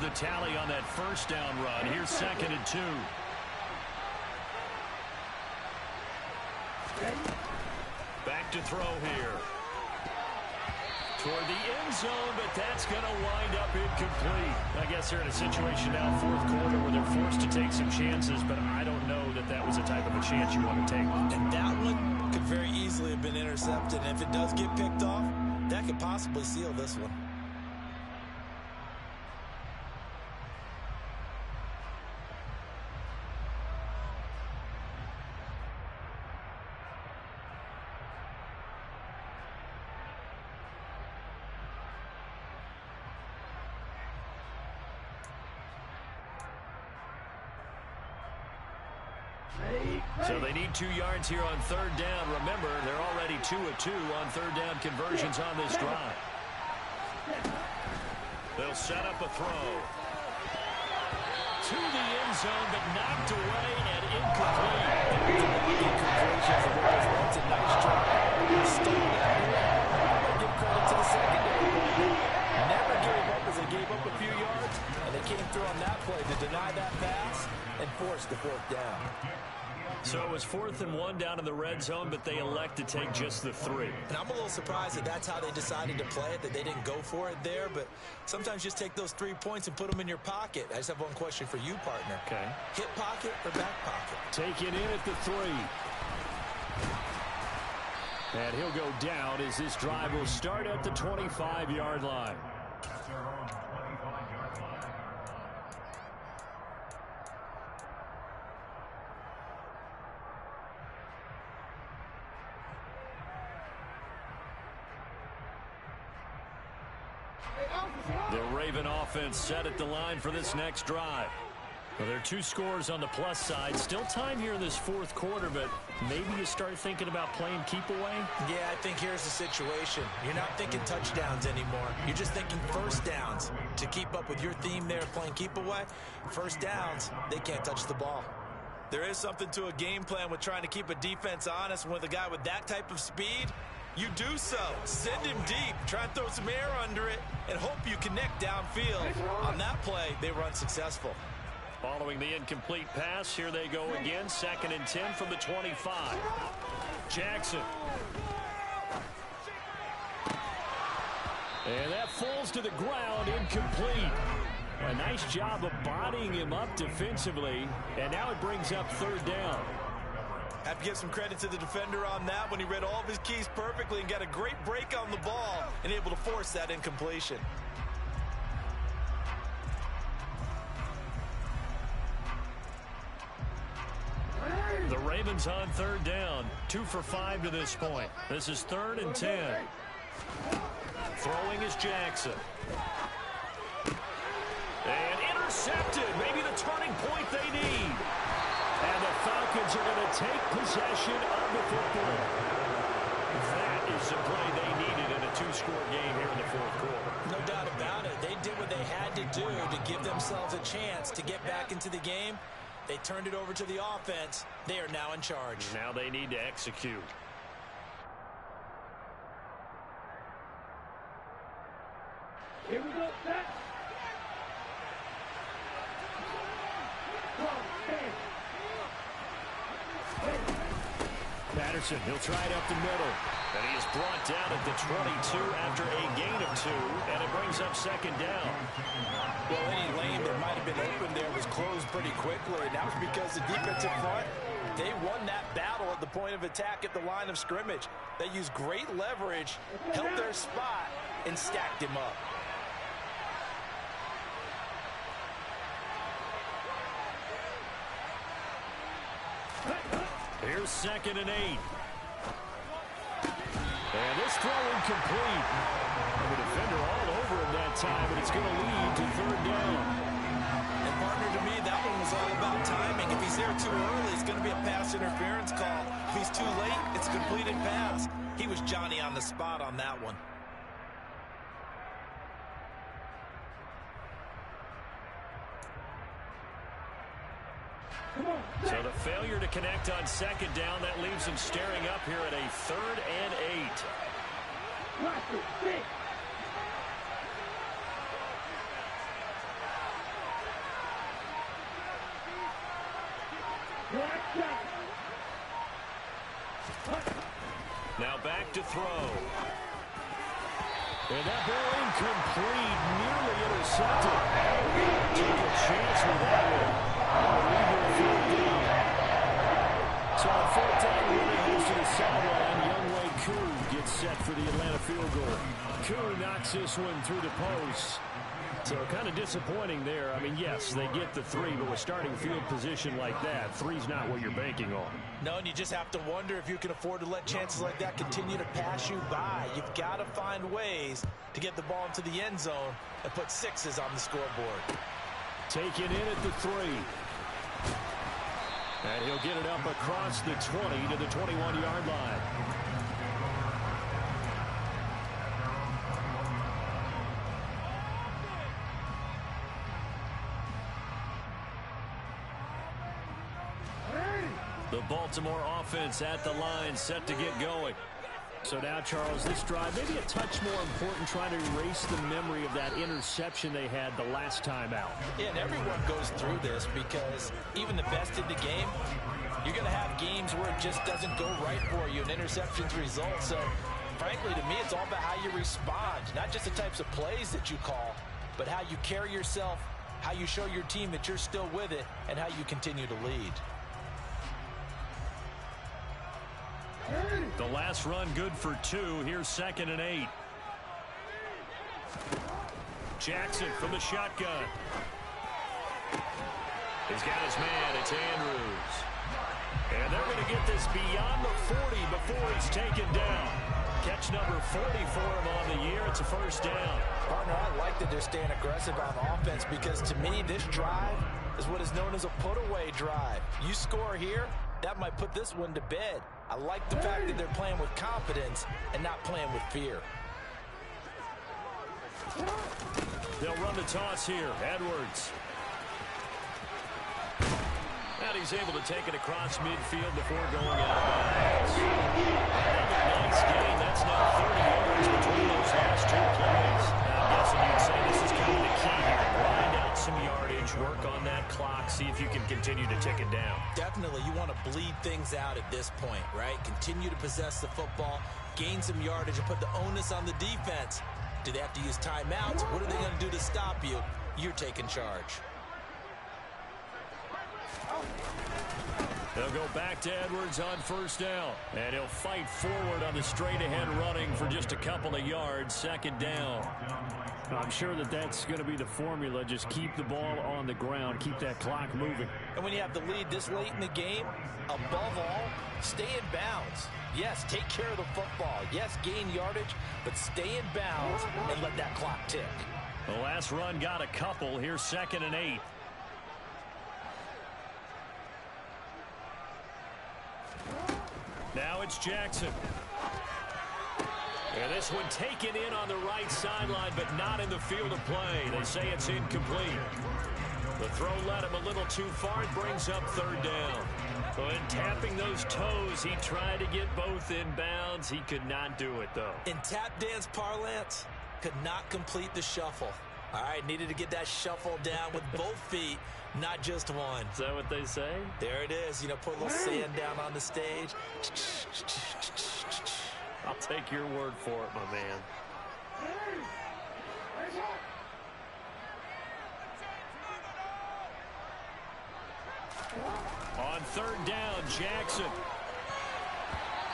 The tally on that first down run. Here's 2nd and 2. Back to throw here. Toward the end zone, but that's going to wind up incomplete. I guess they're in a situation now, 4th quarter, where they're forced to take some chances, but I don't know that that was the type of a chance you want to take. And that one could very easily have been intercepted. And if it does get picked off, that could possibly seal this one. So they need 2 yards here on 3rd down. Remember, they're already 2 of 2 on 3rd down conversions on this drive. They'll set up a throw. To the end zone, but knocked away and incomplete. That's a nice job. Staying out here. Give credit to the secondary. Never gave up as they gave up a few yards, and they came through on that play to deny that pass and force the 4th down. So it was 4th and 1 down in the red zone, but they elect to take just the 3. And I'm a little surprised that that's how they decided to play it, that they didn't go for it there. But sometimes just take those 3 points and put them in your pocket. I just have one question for you, partner. Okay. Hip pocket or back pocket? Take it in at the 3. And he'll go down as this drive will start at the 25-yard line. The Raven offense set at the line for this next drive. Well, there are 2 scores on the plus side. Still time here in this 4th quarter, but maybe you start thinking about playing keep away? Yeah, I think here's the situation. You're not thinking touchdowns anymore. You're just thinking first downs. To keep up with your theme there, playing keep away, first downs, they can't touch the ball. There is something to a game plan with trying to keep a defense honest. With a guy with that type of speed, you do so. Send him deep. Try and throw some air under it and hope you connect downfield. On that play, they were unsuccessful. Following the incomplete pass, here they go again. 2nd and 10 from the 25. Jackson. And that falls to the ground, incomplete. A nice job of bodying him up defensively, and now it brings up 3rd down. Have to give some credit to the defender on that when he read all of his keys perfectly and got a great break on the ball and able to force that incompletion. The Ravens on 3rd down. 2 for 5 to this point. This is 3rd and 10. Throwing is Jackson. And intercepted. Maybe the turning point they need. And the Falcons are going to take possession of the football. That is the play they needed in a two-score game here in the fourth quarter. No doubt about it. They did what they had to do to give themselves a chance to get back into the game. They turned it over to the offense. They are now in charge. Now they need to execute. Here we go, set. Patterson, he'll try it up the middle. And he is brought down at the 22 after a gain of 2, and it brings up second down. Well, any lane that might have been open there was closed pretty quickly, and that was because the defensive front, they won that battle at the point of attack at the line of scrimmage. They used great leverage, held their spot, and stacked him up. Here's 2nd and 8. And this throw incomplete. And the defender all over him that time, and it's going to lead to 3rd down. And partner, to me, that one was all about timing. If he's there too early, it's going to be a pass interference call. If he's too late, it's a completed pass. He was Johnny on the spot on that one. So the failure to connect on 2nd down, that leaves him staring up here at a 3rd and 8. Now back to throw. And that ball incomplete, nearly intercepted. Took a chance with that one. So on 4th down, running goes to the sideline. Younghoe Koo gets set for the Atlanta field goal. Koo knocks this one through the post. So kind of disappointing there. I mean, yes, they get the 3, but with starting field position like that, 3's not what you're banking on. No, and you just have to wonder if you can afford to let chances like that continue to pass you by. You've got to find ways to get the ball into the end zone and put 6s on the scoreboard. Taken in at the 3. And he'll get it up across the 20 to the 21-yard line. The Baltimore offense at the line, set to get going. So now, Charles, this drive maybe a touch more important, trying to erase the memory of that interception they had the last time out. Yeah, and everyone goes through this because even the best in the game, you're going to have games where it just doesn't go right for you, and interceptions result. So, frankly, to me, it's all about how you respond, not just the types of plays that you call, but how you carry yourself, how you show your team that you're still with it, and how you continue to lead. The last run good for 2. Here's 2nd and 8. Jackson from the shotgun. He's got his man. It's Andrews. And they're going to get this beyond the 40 before he's taken down. Catch number 40 for him on the year. It's a 1st down. Partner, I like that they're staying aggressive on offense because to me, this drive is what is known as a put-away drive. You score here, that might put this one to bed. I like the fact that they're playing with confidence and not playing with fear. They'll run the toss here. Edwards. And he's able to take it across midfield before going out of bounds. Another nice gain. That's now 30 yards between those last 2 plays. Now, I'm guessing you'd say this is kind of the key here. Grind out some yardage, work on that clock, see if you can continue to tick it down. Definitely, you want to bleed things out at this point, right? Continue to possess the football, gain some yardage, and put the onus on the defense. Do they have to use timeouts? What are they going to do to stop you? You're taking charge. They'll go back to Edwards on 1st down. And he'll fight forward on the straight-ahead running for just a couple of yards. 2nd down. I'm sure that that's going to be the formula. Just keep the ball on the ground. Keep that clock moving. And when you have the lead this late in the game, above all, stay in bounds. Yes, take care of the football. Yes, gain yardage, but stay in bounds and let that clock tick. The last run got a couple. Here's 2nd and 8. Now it's Jackson. And this one taken in on the right sideline, but not in the field of play. They say it's incomplete. The throw led him a little too far. It brings up third down. Well, in tapping those toes, he tried to get both in bounds. He could not do it, though. In tap dance parlance, could not complete the shuffle. All right, needed to get that shuffle down with both feet, not just one. Is that what they say? There it is. You know, put a little sand down on the stage. I'll take your word for it, my man. On third down, Jackson.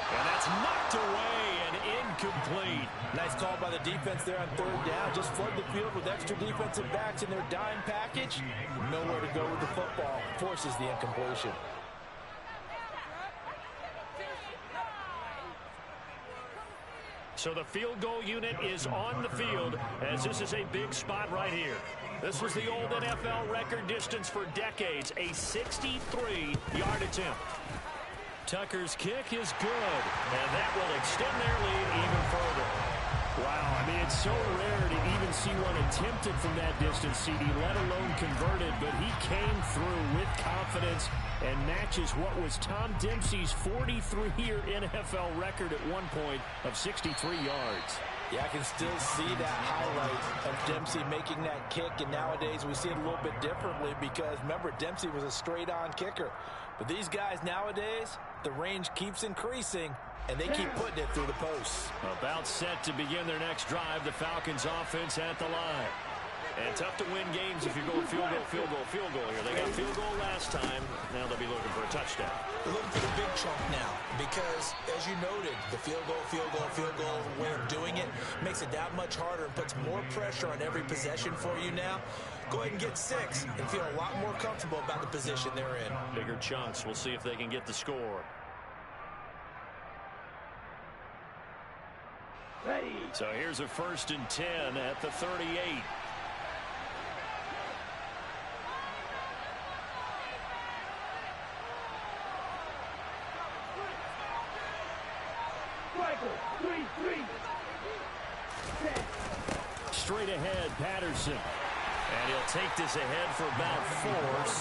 And that's knocked away and incomplete. Nice call by the defense there on third down. Just flood the field with extra defensive backs in their dime package. Nowhere to go with the football. Forces the incompletion. So the field goal unit is on the field as this is a big spot right here. This was the old NFL record distance for decades, a 63-yard attempt. Tucker's kick is good, and that will extend their lead even further. Wow, I mean, it's so rare to even see one attempted from that distance, CD, let alone converted, but he came through with confidence and matches what was Tom Dempsey's 43-year NFL record at one point of 63 yards. Yeah, I can still see that highlight of Dempsey making that kick, and nowadays we see it a little bit differently because, remember, Dempsey was a straight-on kicker. But these guys nowadays, the range keeps increasing, and they keep putting it through the posts. About set to begin their next drive, the Falcons offense at the line. And tough to win games if you're going field goal, field goal, field goal here. They got field goal last time. Now they'll be looking for a touchdown. They're looking for the big chunk now because, as you noted, the field goal way of doing it makes it that much harder and puts more pressure on every possession for you now. Go ahead and get 6 and feel a lot more comfortable about the position they're in. Bigger chunks. We'll see if they can get the score. So here's a 1st and 10 at the 38. Straight ahead, Patterson. And he'll take this ahead for about 4.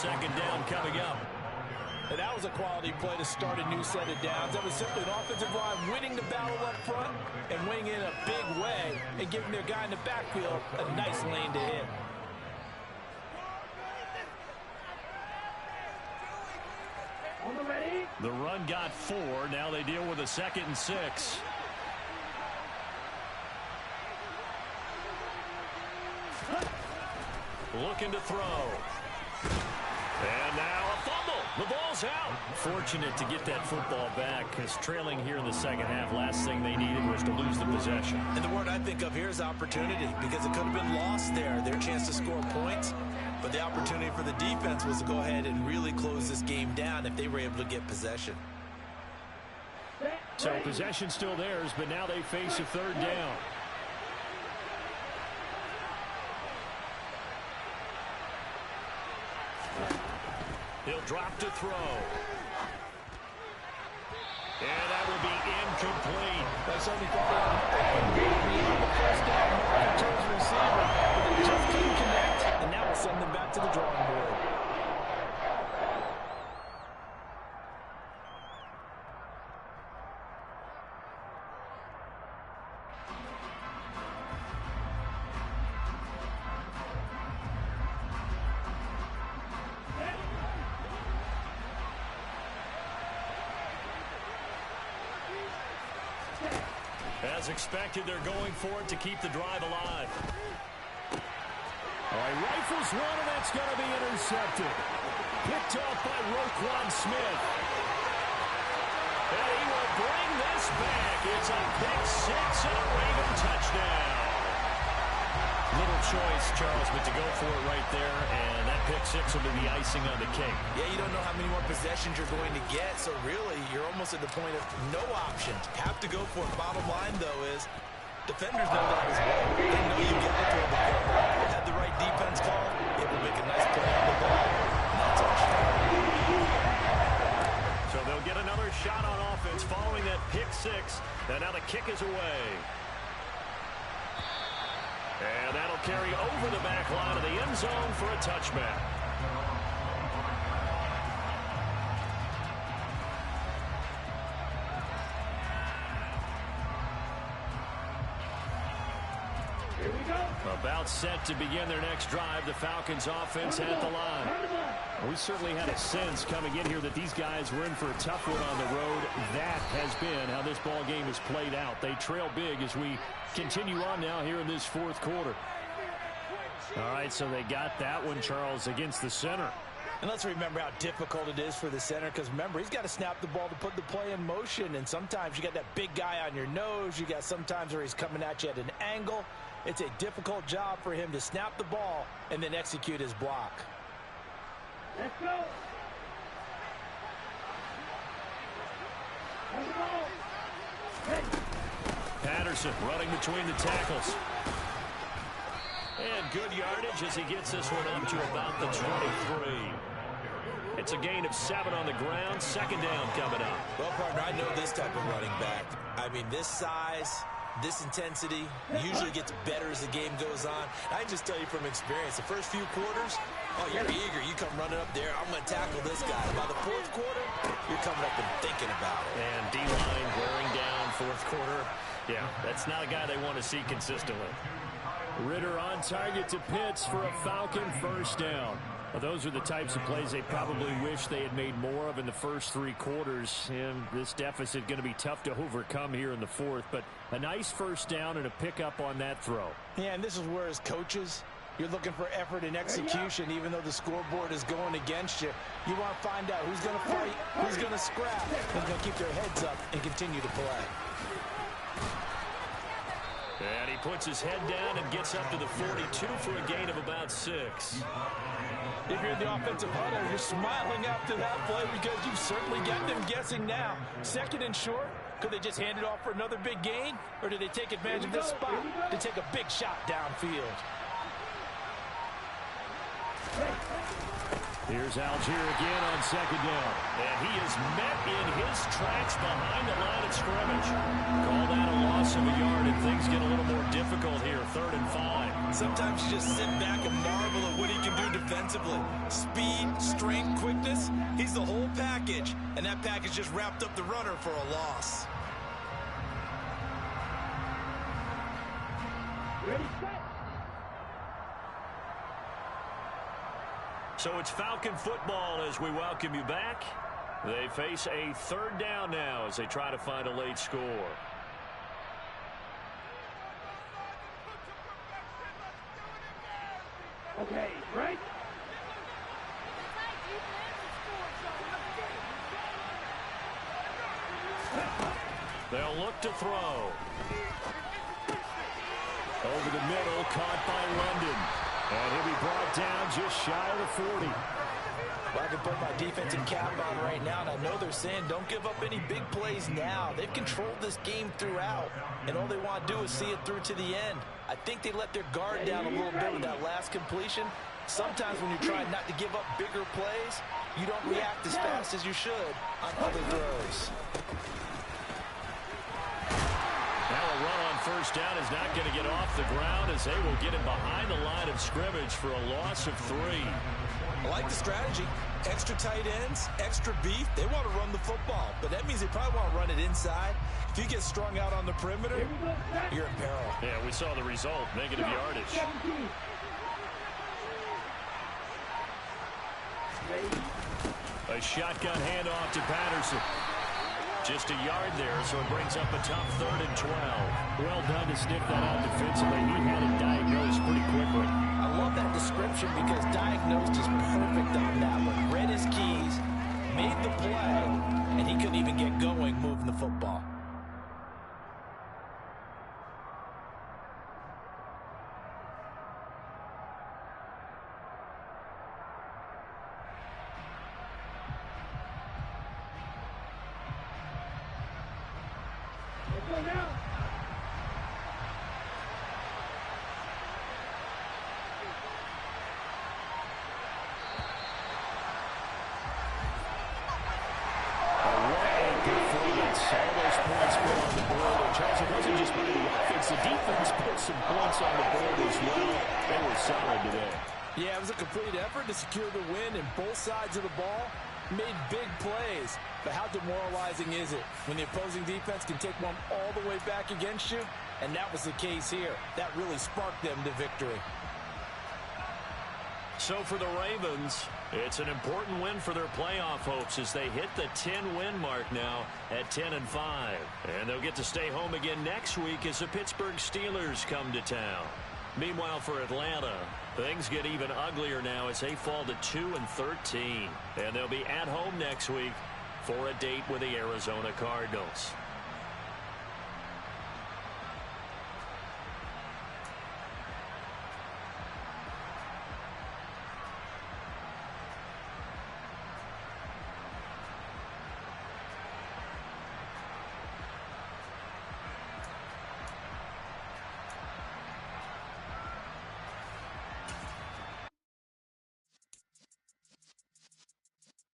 2nd down coming up. And that was a quality play to start a new set of downs. That was simply an offensive line winning the battle up front and winning in a big way and giving their guy in the backfield a nice lane to hit. The run got 4. Now they deal with a 2nd and 6. Looking to throw. And now a fumble. The ball's out. Fortunate to get that football back because trailing here in the second half, last thing they needed was to lose the possession. And the word I think of here is opportunity because it could have been lost there. Their chance to score points. But the opportunity for the defense was to go ahead and really close this game down if they were able to get possession. So possession still theirs, but now they face a 3rd down. He'll drop to throw. And that will be incomplete. That's only the first down mark to his receiver, but they just couldn't connect, and now we'll send them back to the drawing board. As expected, they're going for it to keep the drive alive. All right, rifles one, and that's going to be intercepted. Picked off by Roquan Smith. And he will bring this back. It's a pick 6 and a Raven touchdown. Little choice, Charles, but to go for it right there, and that pick 6 will be the icing on the cake. Yeah, you don't know how many more possessions you're going to get, so really you're almost at the point of no options. Have to go for it. Bottom line, though, is defenders know that as well. They know you get the throw the football. Had the right defense call, it will make a nice play on the ball. Not touchdown. So they'll get another shot on offense following that pick 6, and now the kick is away. And that'll carry over the back line of the end zone for a touchback. Here we go. About set to begin their next drive. The Falcons offense at the line. We certainly had a sense coming in here that these guys were in for a tough one on the road. That has been how this ball game has played out. They trail big as we continue on now here in this fourth quarter. All right, so they got that one, Charles, against the center. And let's remember how difficult it is for the center, because remember, he's got to snap the ball to put the play in motion, and sometimes you got that big guy on your nose. You got sometimes where he's coming at you at an angle. It's a difficult job for him to snap the ball and then execute his block. Let's go. Let's go. Hey. Patterson running between the tackles. And good yardage as he gets this one up to about the 23. It's a gain of 7 on the ground. Second down coming up. Well, partner, I know this type of running back. I mean, this size, this intensity usually gets better as the game goes on. I just tell you from experience, the first few quarters, oh, you're eager. You come running up there. I'm going to tackle this guy. By the fourth quarter, you're coming up and thinking about it. And D-line wearing down fourth quarter. Yeah, that's not a guy they want to see consistently. Ritter on target to Pitts for a Falcon first down. Well, those are the types of plays they probably wish they had made more of in the first 3 quarters. And this deficit going to be tough to overcome here in the fourth. But a nice first down and a pickup on that throw. Yeah, and this is where as coaches, you're looking for effort and execution, even though the scoreboard is going against you. You want to find out who's going to fight, who's going to scrap, who's going to keep their heads up and continue to play. And he puts his head down and gets up to the 42 for a gain of about 6. If you're in the offensive huddle, you're smiling after that play because you've certainly got them guessing now. Second and short, could they just hand it off for another big gain? Or did they take advantage of this spot to take a big shot downfield? Here's Algier again on second down. And he is met in his tracks behind the line of scrimmage. Call that a loss of a yard, and things get a little more difficult here. 3rd and 5. Sometimes you just sit back and marvel at what he can do defensively. Speed, strength, quickness. He's the whole package. And that package just wrapped up the runner for a loss. Ready, set. So it's Falcon football as we welcome you back. They face a 3rd down now as they try to find a late score. Okay, right? They'll look to throw. Over the middle, caught by London. And he'll be brought down just shy of the 40. Well, I can put my defensive cap on right now, and I know they're saying don't give up any big plays now. They've controlled this game throughout, and all they want to do is see it through to the end. I think they let their guard down a little bit with that last completion. Sometimes when you're trying not to give up bigger plays, you don't react as fast as you should on other throws. Now a run on first down is not going to get off the ground as they will get him behind the line of scrimmage for a loss of 3. I like the strategy. Extra tight ends, extra beef. They want to run the football, but that means they probably want to run it inside. If you get strung out on the perimeter, you're in peril. Yeah, we saw the result, negative yardage. 17. A shotgun handoff to Patterson. Just a yard there, so it brings up a tough 3rd and 12. Well done to sniff that out defensively. He had it diagnosed pretty quickly. I love that description because diagnosed is perfect on that one. Read his keys, made the play, and he couldn't even get going moving the football. Let's go now. All those points put on the board. And Charles, it wasn't just by the offense as the defense put some points on the board as well. They were solid today. Yeah, it was a complete effort to secure the win, and both sides of the ball made big plays. But how demoralizing is it when the opposing defense can take one all the way back against you? And that was the case here. That really sparked them to victory. So for the Ravens, it's an important win for their playoff hopes as they hit the 10-win mark now at 10-5. And they'll get to stay home again next week as the Pittsburgh Steelers come to town. Meanwhile, for Atlanta, things get even uglier now as they fall to 2-13. And they'll be at home next week for a date with the Arizona Cardinals.